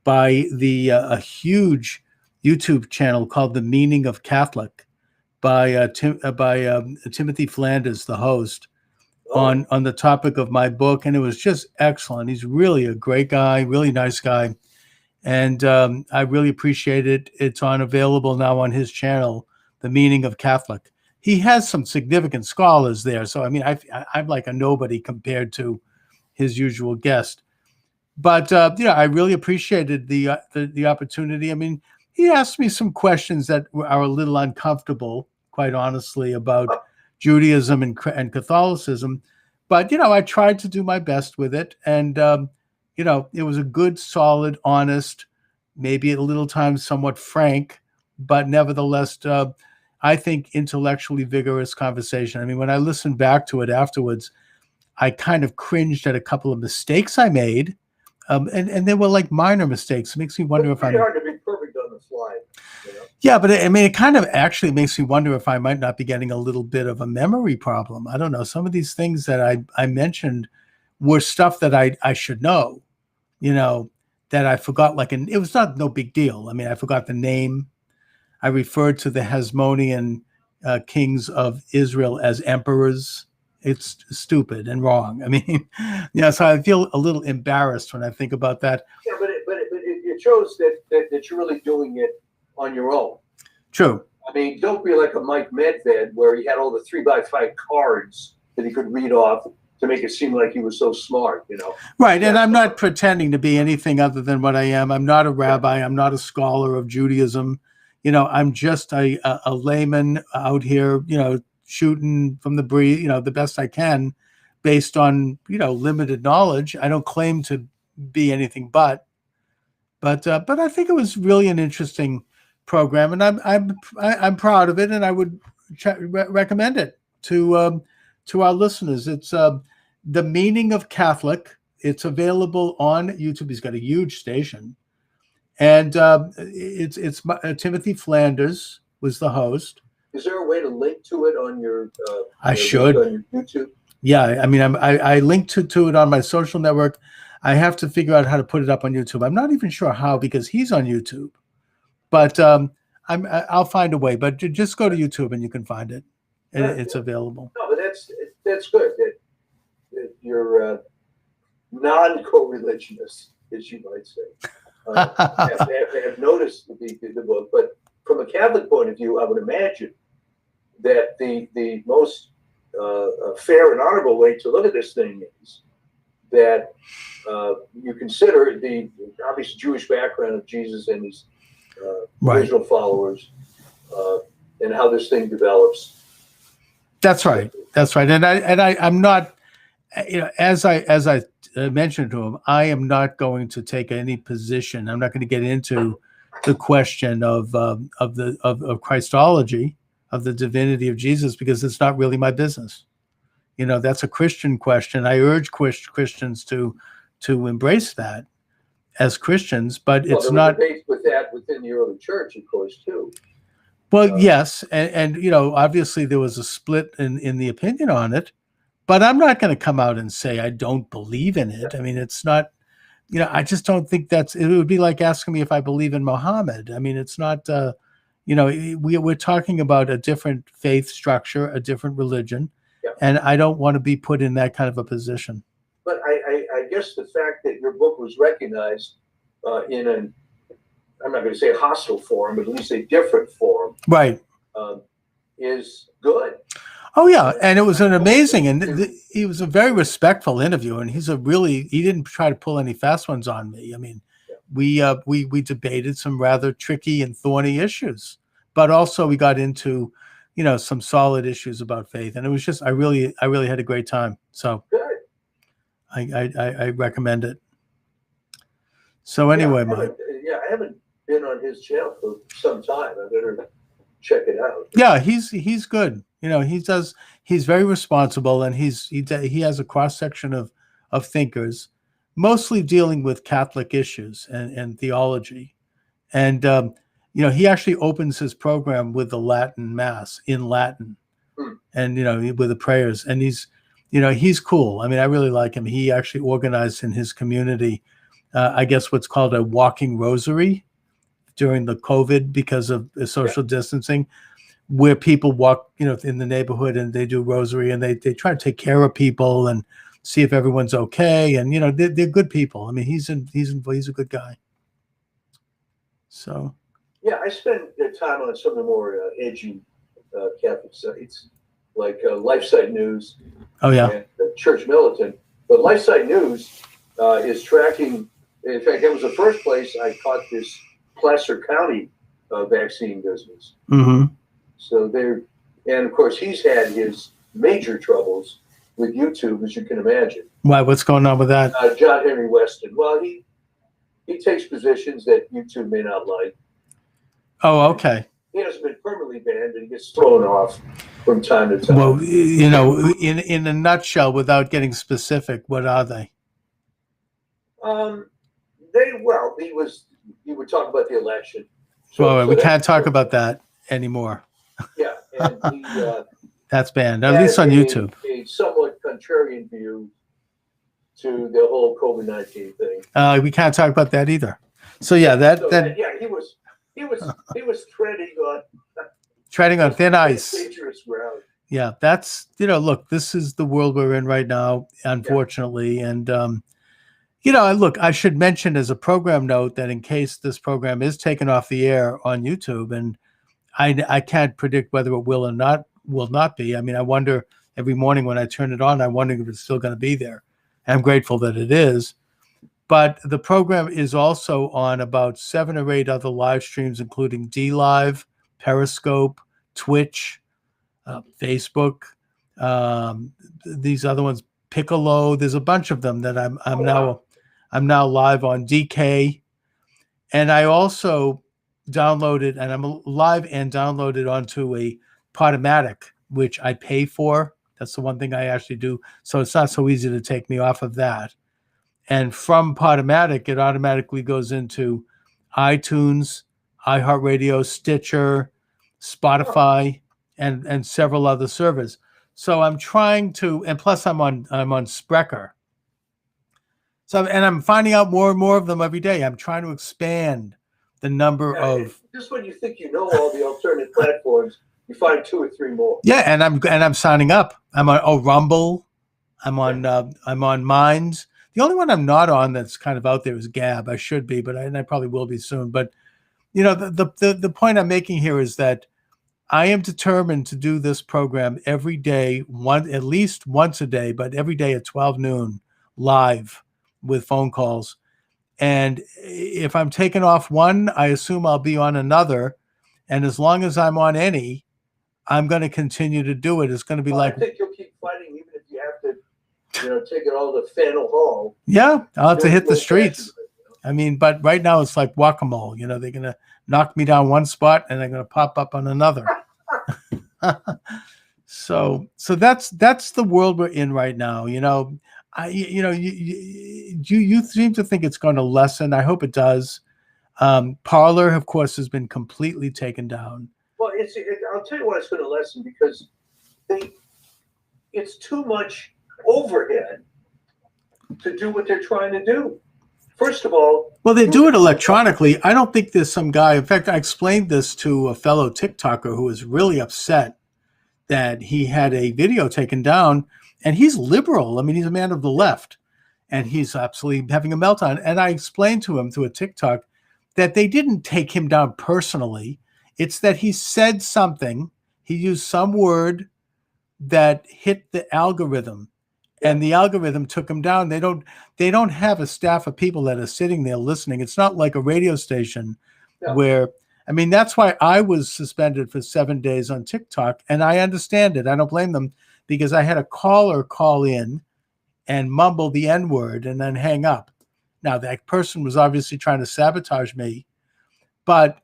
S1: by a huge YouTube channel called The Meaning of Catholic by Timothy Flanders, the host, on the topic of my book, and it was just excellent. He's really a great guy, really nice guy, and I really appreciate it. It's available now on his channel, The Meaning of Catholic. He has some significant scholars there, so I mean, I'm like a nobody compared to his usual guest. But I really appreciated the opportunity. I mean, he asked me some questions that are a little uncomfortable, quite honestly, about Judaism and Catholicism. But I tried to do my best with it, and it was a good, solid, honest, maybe at a little times somewhat frank, but nevertheless, I think intellectually vigorous conversation. I mean, when I listened back to it afterwards, I kind of cringed at a couple of mistakes I made. And they were like minor mistakes. It makes me wonder if I'm
S2: hard to be perfect on the fly.
S1: Yeah, but I mean, it kind of actually makes me wonder if I might not be getting a little bit of a memory problem. I don't know. Some of these things that I mentioned were stuff that I should know, that I forgot. It was no big deal. I mean, I forgot the name. I referred to the Hasmonean kings of Israel as emperors. It's stupid and wrong. I mean, so I feel a little embarrassed when I think about that.
S2: Yeah, but it shows that you're really doing it on your own.
S1: True.
S2: I mean, don't be like a Mike Medved where he had all the 3x5 cards that he could read off to make it seem like he was so smart,
S1: Right, and I'm not pretending to be anything other than what I am. I'm not a rabbi. I'm not a scholar of Judaism. I'm just a layman out here, shooting from the breeze, the best I can based on, limited knowledge. I don't claim to be anything but I think it was really an interesting program, and I'm proud of it, and I would recommend it to our listeners. It's The Meaning of Catholic. It's available on YouTube. He's got a huge station, and it's Timothy Flanders was the host.
S2: Is there a way to link to it on your?
S1: I should.
S2: On your YouTube.
S1: Yeah, I mean, I linked to it on my social network. I have to figure out how to put it up on YouTube. I'm not even sure how because he's on YouTube, but I'll find a way. But just go to YouTube and you can find it. It's available.
S2: No, but that's good. That you're non-co-religionist, as you might say. have noticed the book, but from a Catholic point of view, I would imagine that the most fair and honorable way to look at this thing is that you consider the obvious Jewish background of Jesus and his original followers, and how this thing develops.
S1: That's right. That's right. I'm not, as I mentioned to him, I am not going to take any position. I'm not going to get into the question of Christology, of the divinity of Jesus, because it's not really my business. That's a Christian question. I urge Christians to embrace that as Christians, but it's not.
S2: Debates with that within the early church, of course, too.
S1: Well, yes, and obviously there was a split in the opinion on it, but I'm not going to come out and say I don't believe in it. I mean, it's not, I just don't think it would be like asking me if I believe in Muhammad. I mean, it's not, we're talking about a different faith structure, a different religion, and I don't want to be put in that kind of a position.
S2: But I guess the fact that your book was recognized in an, I'm not going to say a hostile forum, but at least a different forum,
S1: right,
S2: is good.
S1: Oh yeah, and it was an amazing, and he was a very respectful interview, and he didn't try to pull any fast ones on me. I mean, we debated some rather tricky and thorny issues, but also we got into, some solid issues about faith, and it was just I really had a great time. So
S2: good.
S1: I recommend it. So anyway, Mike.
S2: I haven't been on his channel for some time. I better check it out.
S1: Yeah, he's good. He's very responsible, and he has a cross section of thinkers, mostly dealing with Catholic issues and theology. And he actually opens his program with the Latin Mass in Latin, and with the prayers. And he's cool. I mean, I really like him. He actually organized in his community, I guess what's called a walking rosary during the COVID because of the social distancing, where people walk, in the neighborhood and they do rosary and they try to take care of people and see if everyone's okay. And, they're good people. I mean, he's a good guy. So.
S2: Yeah, I spend time on some of the more edgy Catholic sites like LifeSite News.
S1: Oh yeah.
S2: And Church Militant. But LifeSite News is tracking. In fact, that was the first place I caught this Placer County vaccine business.
S1: Mm-hmm.
S2: So and of course, he's had his major troubles with YouTube, as you can imagine.
S1: Why? What's going on with that?
S2: John Henry Weston. Well, he takes positions that YouTube may not like.
S1: Oh, okay.
S2: He hasn't been permanently banned, and he gets thrown off from time to time.
S1: Well, in a nutshell, without getting specific, what are they?
S2: He would talk about the election.
S1: So we can't talk about that anymore.
S2: Yeah, and
S1: that's banned, at least on YouTube.
S2: A somewhat contrarian view to the whole COVID-19 thing.
S1: We can't talk about that either. So yeah, he was treading on thin ice.
S2: Dangerous ground.
S1: Yeah, that's look, this is the world we're in right now, unfortunately, and look, I should mention as a program note that in case this program is taken off the air on YouTube, and I can't predict whether it will not be. I mean, I wonder every morning when I turn it on, I'm wondering if it's still going to be there. I'm grateful that it is. But the program is also on about 7 or 8 other live streams, including DLive, Periscope, Twitch, Facebook, these other ones, Piccolo. There's a bunch of them that I'm now live on DK, and I also downloaded, and I'm live and downloaded onto a Podomatic, which I pay for. That's the one thing I actually do. So it's not so easy to take me off of that. And from Podomatic, it automatically goes into iTunes, iHeartRadio, Stitcher, Spotify, and several other servers. So I'm trying to, and plus I'm on Spreaker. So, and I'm finding out more and more of them every day. I'm trying to expand the number of.
S2: Just when you think you know all the alternate platforms, you find 2 or 3 more.
S1: Yeah, and I'm signing up. I'm on Rumble. I'm on Minds. The only one I'm not on that's kind of out there is Gab. I should be, but I probably will be soon. But the point I'm making here is that I am determined to do this program every day, at least once a day, but every day at 12 noon, live with phone calls. And if I'm taking off one, I assume I'll be on another. And as long as I'm on any, I'm going to continue to do it. It's going to be
S2: Well,
S1: like,
S2: I think you'll keep fighting even if you have to, take it all to Faneuil Hall.
S1: yeah, I'll have to hit the
S2: You'll
S1: streets.
S2: fashion it,
S1: I mean, but right now it's like whack-a-mole. They're going to knock me down one spot and they're going to pop up on another. So that's the world we're in right now. You seem to think it's going to lessen. I hope it does. Parler, of course, has been completely taken down.
S2: Well, I'll tell you why it's going to lessen, because it's too much overhead to do what they're trying to do. First of all,
S1: well, they do it electronically. I don't think there's some guy. In fact, I explained this to a fellow TikToker who was really upset that he had a video taken down, and he's liberal. I mean, he's a man of the left, and he's absolutely having a meltdown. And I explained to him through a TikTok that they didn't take him down personally. It's that he said something, he used some word that hit the algorithm, and the algorithm took him down. They don't have a staff of people that are sitting there listening. It's not like a radio station where, I mean, that's why I was suspended for 7 days on TikTok, and I understand it. I don't blame them, because I had a caller call in and mumble the N-word and then hang up. Now, that person was obviously trying to sabotage me, but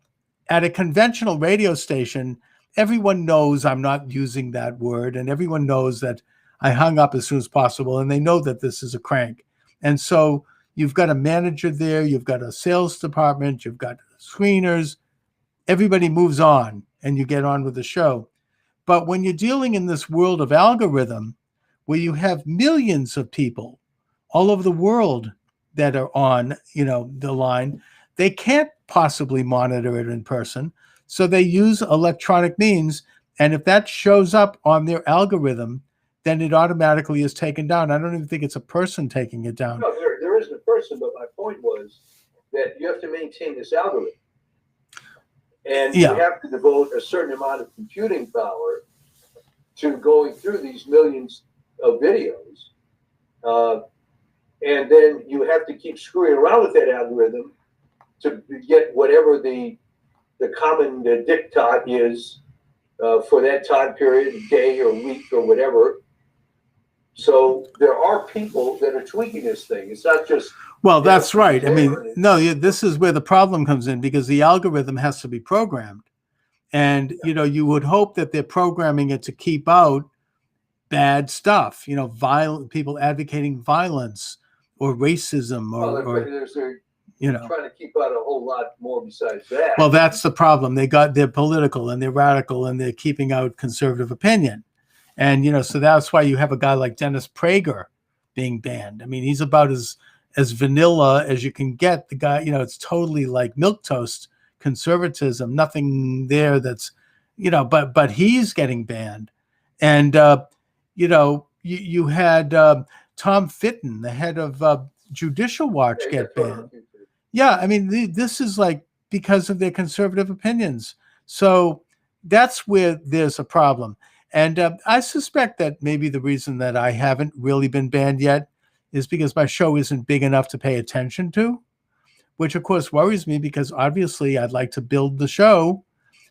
S1: at a conventional radio station, everyone knows I'm not using that word, and everyone knows that I hung up as soon as possible, and they know that this is a crank. And so you've got a manager there, you've got a sales department, you've got screeners. Everybody moves on, and you get on with the show. But when you're dealing in this world of algorithm, where you have millions of people all over the world that are on, the line, they can't possibly monitor it in person. So they use electronic means. And if that shows up on their algorithm, then it automatically is taken down. I don't even think it's a person taking it down.
S2: No, there isn't a person, but my point was that you have to maintain this algorithm. And you have to devote a certain amount of computing power to going through these millions of videos. And then you have to keep screwing around with that algorithm to get whatever the common diktat is for that time period, day or week or whatever. So there are people that are tweaking this thing. It's not just...
S1: Well, that's right. I mean, no, this is where the problem comes in, because the algorithm has to be programmed. And, you would hope that they're programming it to keep out bad stuff, violent people advocating violence or racism or
S2: trying to keep out a whole lot more besides that.
S1: Well, that's the problem. They're political and they're radical and they're keeping out conservative opinion. And, so that's why you have a guy like Dennis Prager being banned. I mean, he's about as vanilla as you can get. The guy, it's totally like milquetoast conservatism, nothing there that's, but he's getting banned. And, you had Tom Fitton, the head of Judicial Watch, get banned. Yeah, I mean, this is like because of their conservative opinions. So that's where there's a problem. And I suspect that maybe the reason that I haven't really been banned yet is because my show isn't big enough to pay attention to, which of course worries me, because obviously I'd like to build the show.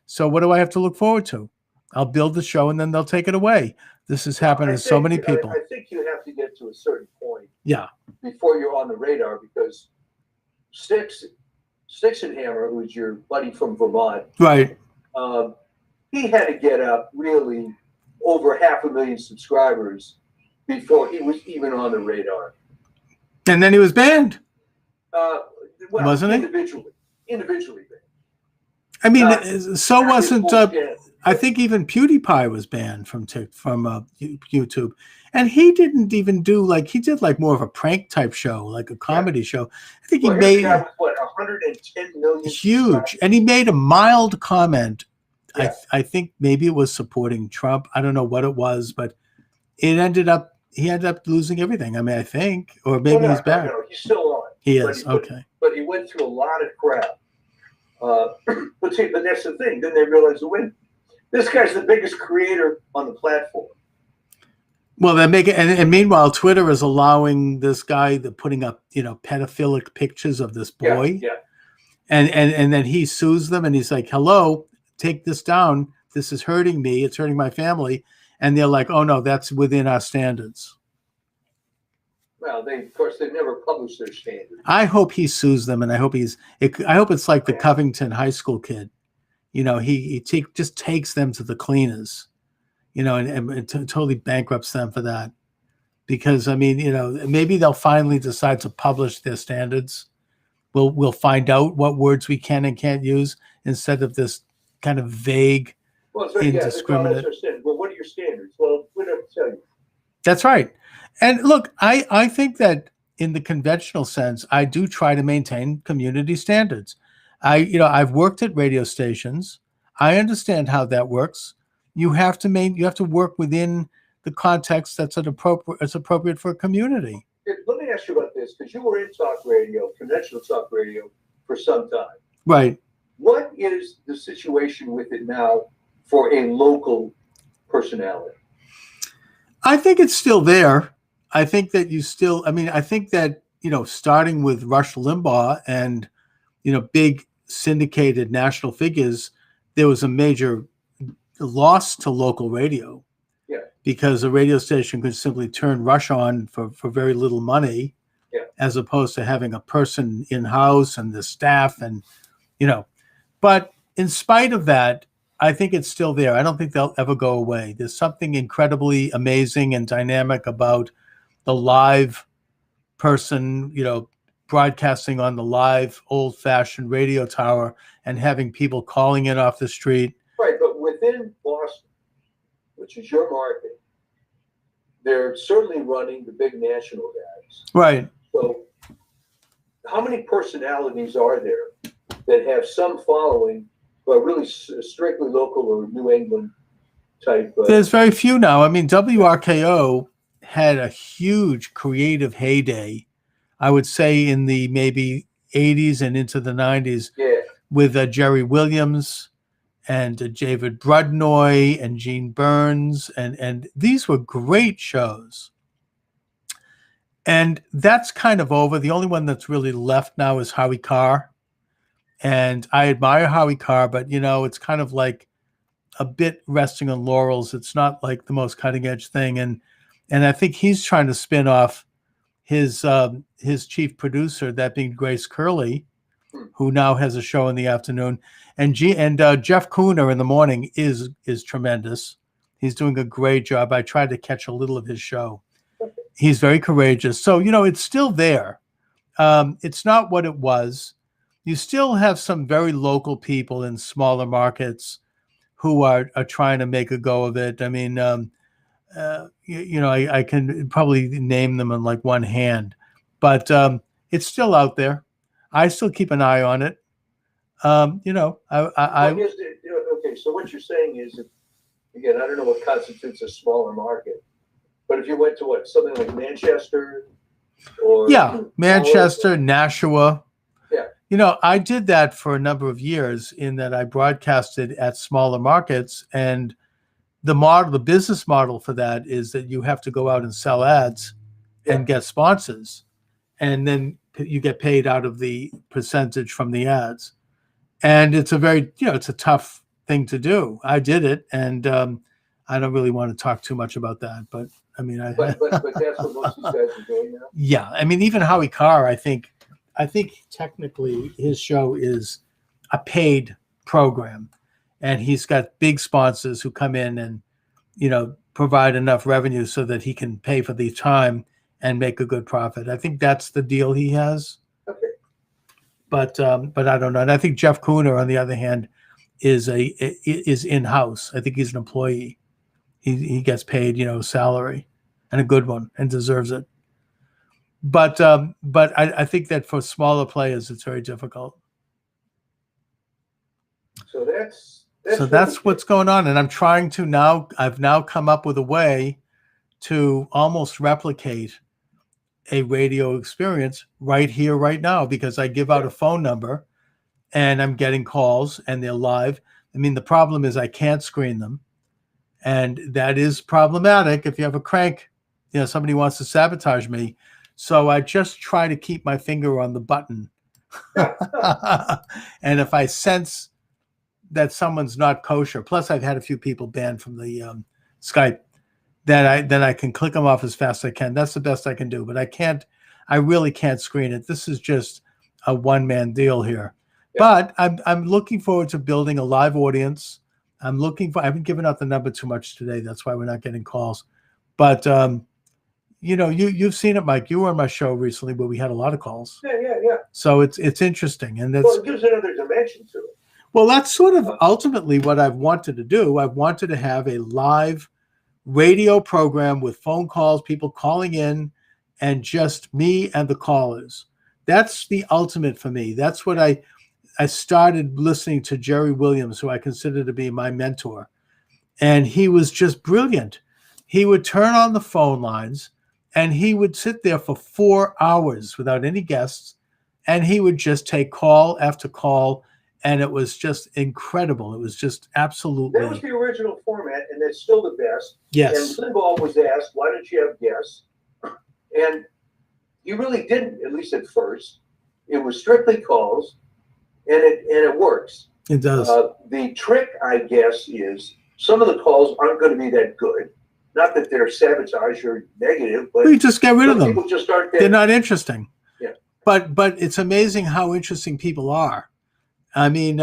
S1: So what do I have to look forward to? I'll build the show and then they'll take it away. This has happened to so many people.
S2: I think you have to get to a certain point.
S1: Yeah.
S2: Before you're on the radar, because Sticks and Hammer, who's your buddy from Vermont,
S1: right?
S2: He had to get up really over 500,000 subscribers before he was even on the radar.
S1: And then he was banned.
S2: Wasn't he? Individually banned.
S1: I mean, so wasn't. I think even PewDiePie was banned from YouTube, and he didn't even do he did more of a prank type show, like a comedy show. I think he made
S2: 110 million.
S1: Huge, and he made a mild comment. Yeah. I think maybe it was supporting Trump. I don't know what it was, but he ended up losing everything. I mean, I think, or maybe he's back.
S2: No, he's still on.
S1: He is, okay.
S2: But he went through a lot of crap. But that's the thing. Then they realized, this guy's the biggest creator on the platform.
S1: Well, they make it, and meanwhile, Twitter is allowing this guy putting up, pedophilic pictures of this boy.
S2: Yeah.
S1: And then he sues them, and he's like, "Hello, take this down. this is hurting me, it's hurting my family, and they're like, oh no, that's within our standards.
S2: Well, of course, they never publish their standards.
S1: I hope he sues them, and I hope it's like the Covington high school kid. He just takes them to the cleaners, and totally bankrupts them for that. Because, I mean, maybe they'll finally decide to publish their standards. We'll find out what words we can and can't use instead of this kind of vague, indiscriminate.
S2: Well, what are your standards? Well, we don't tell you.
S1: That's right. And look, I think that in the conventional sense, I do try to maintain community standards. I've worked at radio stations. I understand how that works. You have to work within the context that's appropriate for a community.
S2: Let me ask you about this, because you were in talk radio, conventional talk radio, for some time.
S1: Right.
S2: What is the situation with it now for a local personality?
S1: I think it's still there. I think that I think that, starting with Rush Limbaugh and, big syndicated national figures, there was a major loss to local radio.
S2: Yeah.
S1: Because a radio station could simply turn Rush on for very little money,
S2: yeah,
S1: as opposed to having a person in-house and the staff and, But in spite of that, I think it's still there. I don't think they'll ever go away. There's something incredibly amazing and dynamic about the live person, broadcasting on the live old-fashioned radio tower and having people calling in off the street.
S2: Right, but within Boston, which is your market, they're certainly running the big national guys.
S1: Right.
S2: So how many personalities are there that have some following, but really strictly local or New England type?
S1: There's very few now. I mean, WRKO had a huge creative heyday, I would say, in the maybe 80s and into the 90s,
S2: yeah,
S1: with Jerry Williams and David Brudnoy and Gene Burns, and these were great shows. And that's kind of over. The only one that's really left now is Howie Carr. And I admire Howie Carr, but, it's kind of like a bit resting on laurels. It's not like the most cutting edge thing. And I think he's trying to spin off his chief producer, that being Grace Curley, who now has a show in the afternoon. And Jeff Kuhner in the morning is tremendous. He's doing a great job. I tried to catch a little of his show. He's very courageous. So, it's still there. It's not what it was. You still have some very local people in smaller markets who are trying to make a go of it. I mean, I can probably name them on like one hand, but it's still out there. I still keep an eye on it. Okay,
S2: so what you're saying is, again, I don't know what constitutes a smaller market, but if you went to something like Manchester or
S1: Manchester, Nashua.
S2: Yeah.
S1: I did that for a number of years in that I broadcasted at smaller markets, and the business model for that is that you have to go out and sell ads and get sponsors, and then you get paid out of the percentage from the ads. And it's a very, it's a tough thing to do. I did it, and I don't really want to talk too much about that, but I mean,
S2: but that's what most of these guys are doing now.
S1: Yeah, I mean, even Howie Carr, I think technically his show is a paid program, and he's got big sponsors who come in and, provide enough revenue so that he can pay for the time and make a good profit. I think that's the deal he has.
S2: Okay.
S1: But I don't know. And I think Jeff Kuhner, on the other hand, is in-house. I think he's an employee. He gets paid, salary, and a good one, and deserves it. But I think that for smaller players, it's very difficult.
S2: So
S1: that's what's going on. And I'm trying to I've now come up with a way to almost replicate a radio experience right here, right now, because I give out a phone number and I'm getting calls and they're live. I mean, the problem is I can't screen them. And that is problematic if you have a crank, somebody wants to sabotage me. So I just try to keep my finger on the button. And if I sense that someone's not kosher. Plus, I've had a few people banned from the Skype that I can click them off as fast as I can. That's the best I can do, but I really can't screen it. This is just a one-man deal here. Yeah. But I'm looking forward to building a live audience. I haven't given out the number too much today. That's why we're not getting calls. But you've seen it, Mike. You were on my show recently where we had a lot of calls.
S2: Yeah.
S1: So it's interesting, and
S2: it gives another dimension to it.
S1: Well, that's sort of ultimately what I've wanted to do. I've wanted to have a live radio program with phone calls, people calling in, and just me and the callers. That's the ultimate for me. That's what I started listening to Jerry Williams, who I consider to be my mentor. And he was just brilliant. He would turn on the phone lines and he would sit there for 4 hours without any guests. And he would just take call after call. And it was just incredible. It was just absolutely.
S2: That was the original format, and that's still the best.
S1: Yes.
S2: And Limbaugh was asked, why don't you have guests? And you really didn't, at least at first. It was strictly calls, and it works.
S1: It does.
S2: The trick, I guess, is some of the calls aren't going to be that good. Not that they're sabotage or negative, but
S1: we just get rid of them.
S2: People just aren't there.
S1: They're not interesting.
S2: Yeah.
S1: But it's amazing how interesting people are. I mean,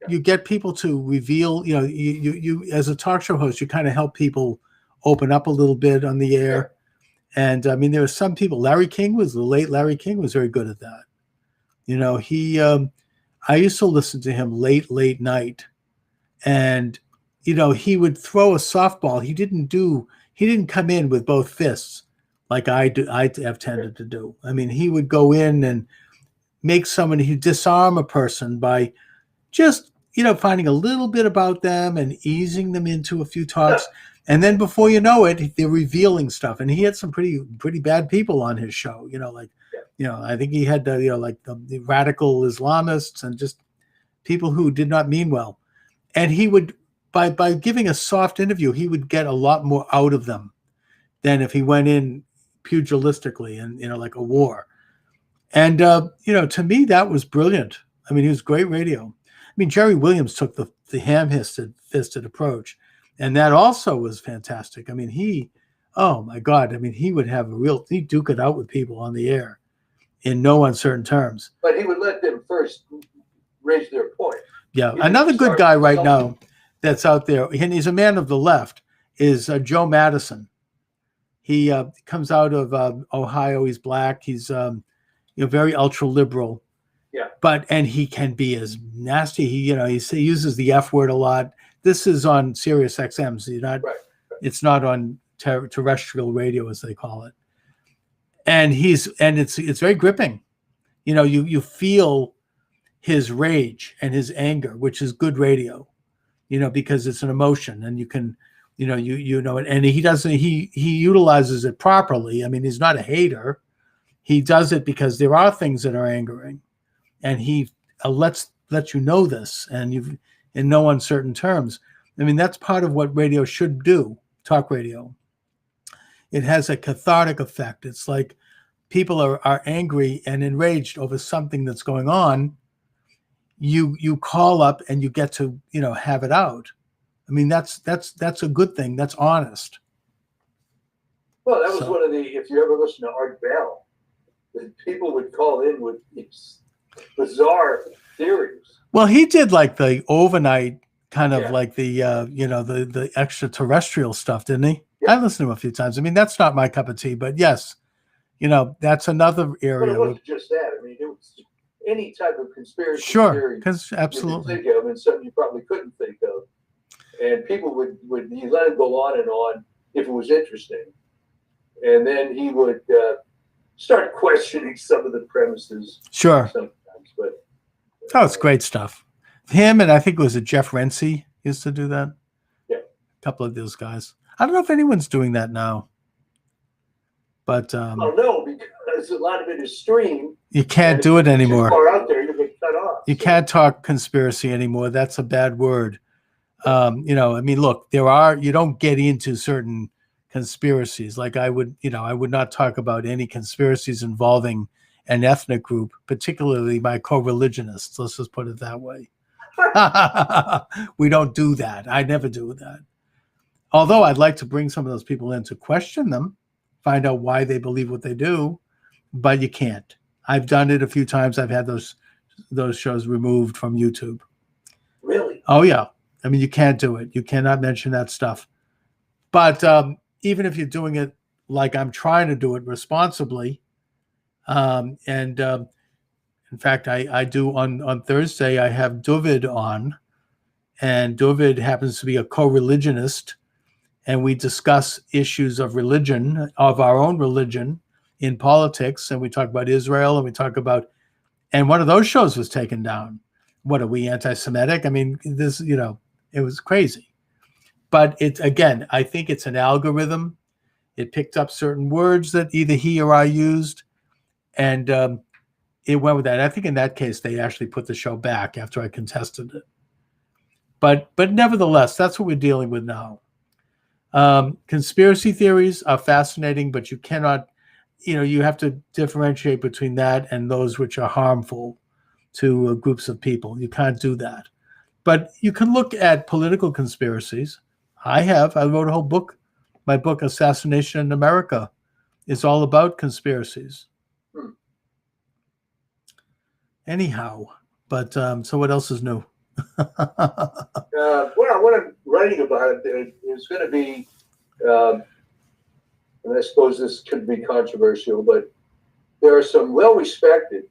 S1: you get people to reveal, you as a talk show host, you kind of help people open up a little bit on the air. And I mean, there are some people, the late Larry King was very good at that. I used to listen to him late night, and, he would throw a softball. He didn't come in with both fists like I have tended to do. I mean, he would go in and make he'd disarm a person by just, finding a little bit about them and easing them into a few talks. And then before you know it, they're revealing stuff. And he had some pretty bad people on his show, I think he had the radical Islamists and just people who did not mean well. And he would, by giving a soft interview, he would get a lot more out of them than if he went in pugilistically and, like a war. And, to me, that was brilliant. I mean, he was great radio. I mean, Jerry Williams took the ham-fisted approach, and that also was fantastic. I mean, oh, my God. I mean, he would have he'd duke it out with people on the air in no uncertain terms.
S2: But he would let them first raise their point.
S1: Yeah. Another good guy right now that's out there, and he's a man of the left, is Joe Madison. He comes out of Ohio. He's black. He's very ultra liberal.
S2: Yeah.
S1: And he can be as nasty. He uses the F word a lot. This is on Sirius XM, so
S2: right.
S1: It's not on terrestrial radio, as they call it. And it's very gripping. You feel his rage and his anger, which is good radio, because it's an emotion, and you can, and he utilizes it properly. I mean, he's not a hater. He does it because there are things that are angering, and he lets you know this, and you've in no uncertain terms. I mean, that's part of what radio should do. Talk radio. It has a cathartic effect. It's like people are angry and enraged over something that's going on. You call up and you get to have it out. I mean, that's a good thing. That's honest.
S2: Well, that was one of the. If you ever listen to Art Bell, people would call in with these bizarre theories.
S1: Well, he did like the overnight kind of like the the extraterrestrial stuff, didn't he? Yeah. I listened to him a few times. I mean, that's not my cup of tea, but yes, that's another area.
S2: But it wasn't just that. I mean, it was any type of conspiracy
S1: theory. Because absolutely.
S2: You could think of, and something you probably couldn't think of. And people would you let him go on and on if it was interesting. And then he would start questioning some of the premises.
S1: Sure.
S2: Sometimes, but
S1: it's great stuff. Him and I think it was Jeff Rense used to do that.
S2: Yeah.
S1: A couple of those guys. I don't know if anyone's doing that now. But
S2: no, because a lot of it is streamed.
S1: You can't do it anymore.
S2: Too far out there, you get cut off.
S1: You can't talk conspiracy anymore. That's a bad word. I mean, look, you don't get into certain conspiracies. Like I would not talk about any conspiracies involving an ethnic group, particularly my co-religionists. Let's just put it that way. We don't do that. I never do that. Although I'd like to bring some of those people in to question them, find out why they believe what they do, but you can't. I've done it a few times. I've had those shows removed from YouTube.
S2: Really?
S1: Oh yeah. I mean, you can't do it. You cannot mention that stuff. But even if you're doing it like I'm trying to do it responsibly, in fact, I do on Thursday, I have David on, and David happens to be a co-religionist, and we discuss issues of religion, of our own religion in politics, and we talk about Israel, and we talk about, and one of those shows was taken down. What are we, anti-Semitic? I mean, this, it was crazy. But it's, again, I think it's an algorithm. It picked up certain words that either he or I used, and it went with that. I think in that case, they actually put the show back after I contested it. But nevertheless, that's what we're dealing with now. Conspiracy theories are fascinating, but you cannot, you have to differentiate between that and those which are harmful to groups of people. You can't do that. But you can look at political conspiracies. I wrote a whole book. My book, Assassination in America, is all about conspiracies. Anyhow, but so what else is new?
S2: Well, what I'm writing about it is going to be, and I suppose this could be controversial, but there are some well-respected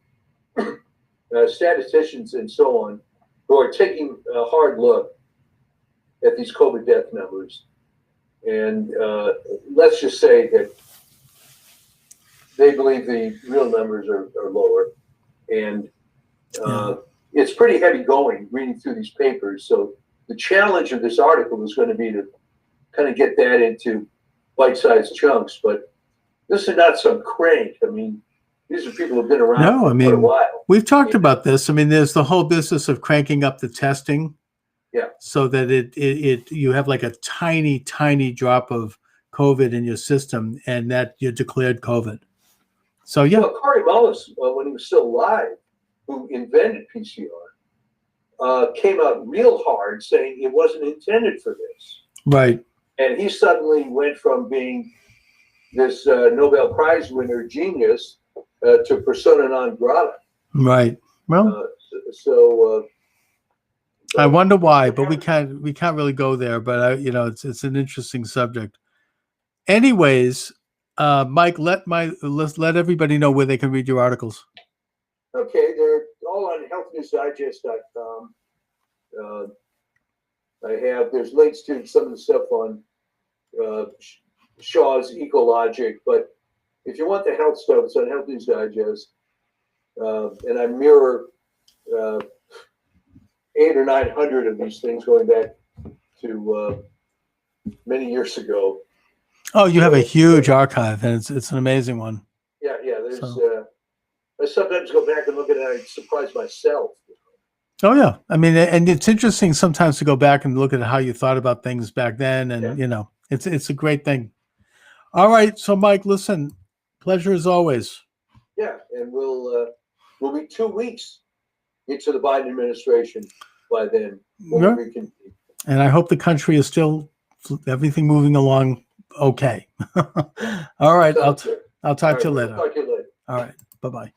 S2: statisticians and so on who are taking a hard look at these COVID death numbers. And let's just say that they believe the real numbers are lower. And it's pretty heavy going reading through these papers. So the challenge of this article is going to be to kind of get that into bite-sized chunks. But this is not some crank. I mean, these are people who've been around for a while.
S1: We've talked about this. I mean, there's the whole business of cranking up the testing.
S2: Yeah.
S1: So that you have like a tiny, tiny drop of COVID in your system, and that you're declared COVID. So yeah.
S2: Well, Corey Mullis, when he was still alive, who invented PCR, came out real hard saying it wasn't intended for this.
S1: Right.
S2: And he suddenly went from being this Nobel Prize winner genius to persona non grata.
S1: Right. Well, I wonder why, but we can't really go there. But it's an interesting subject. Anyways, Mike, let everybody know where they can read your articles.
S2: Okay, they're all on healthnewsdigest.com. There's links to some of the stuff on Shaw's Ecologic, but if you want the health stuff, it's on Health News Digest. And I mirror 800 or 900 of these things going back to many years ago.
S1: Oh, you have a huge archive, and it's an amazing one.
S2: Yeah. There's. I sometimes go back and look at it, and I surprise myself.
S1: Oh yeah, I mean, and it's interesting sometimes to go back and look at how you thought about things back then, and it's a great thing. All right, so Mike, listen, pleasure as always.
S2: Yeah, and we'll be 2 weeks into the Biden administration by then.
S1: Yeah. And I hope the country is still everything moving along okay. All right, I'll talk to you later.
S2: Talk to you later.
S1: All right, bye-bye.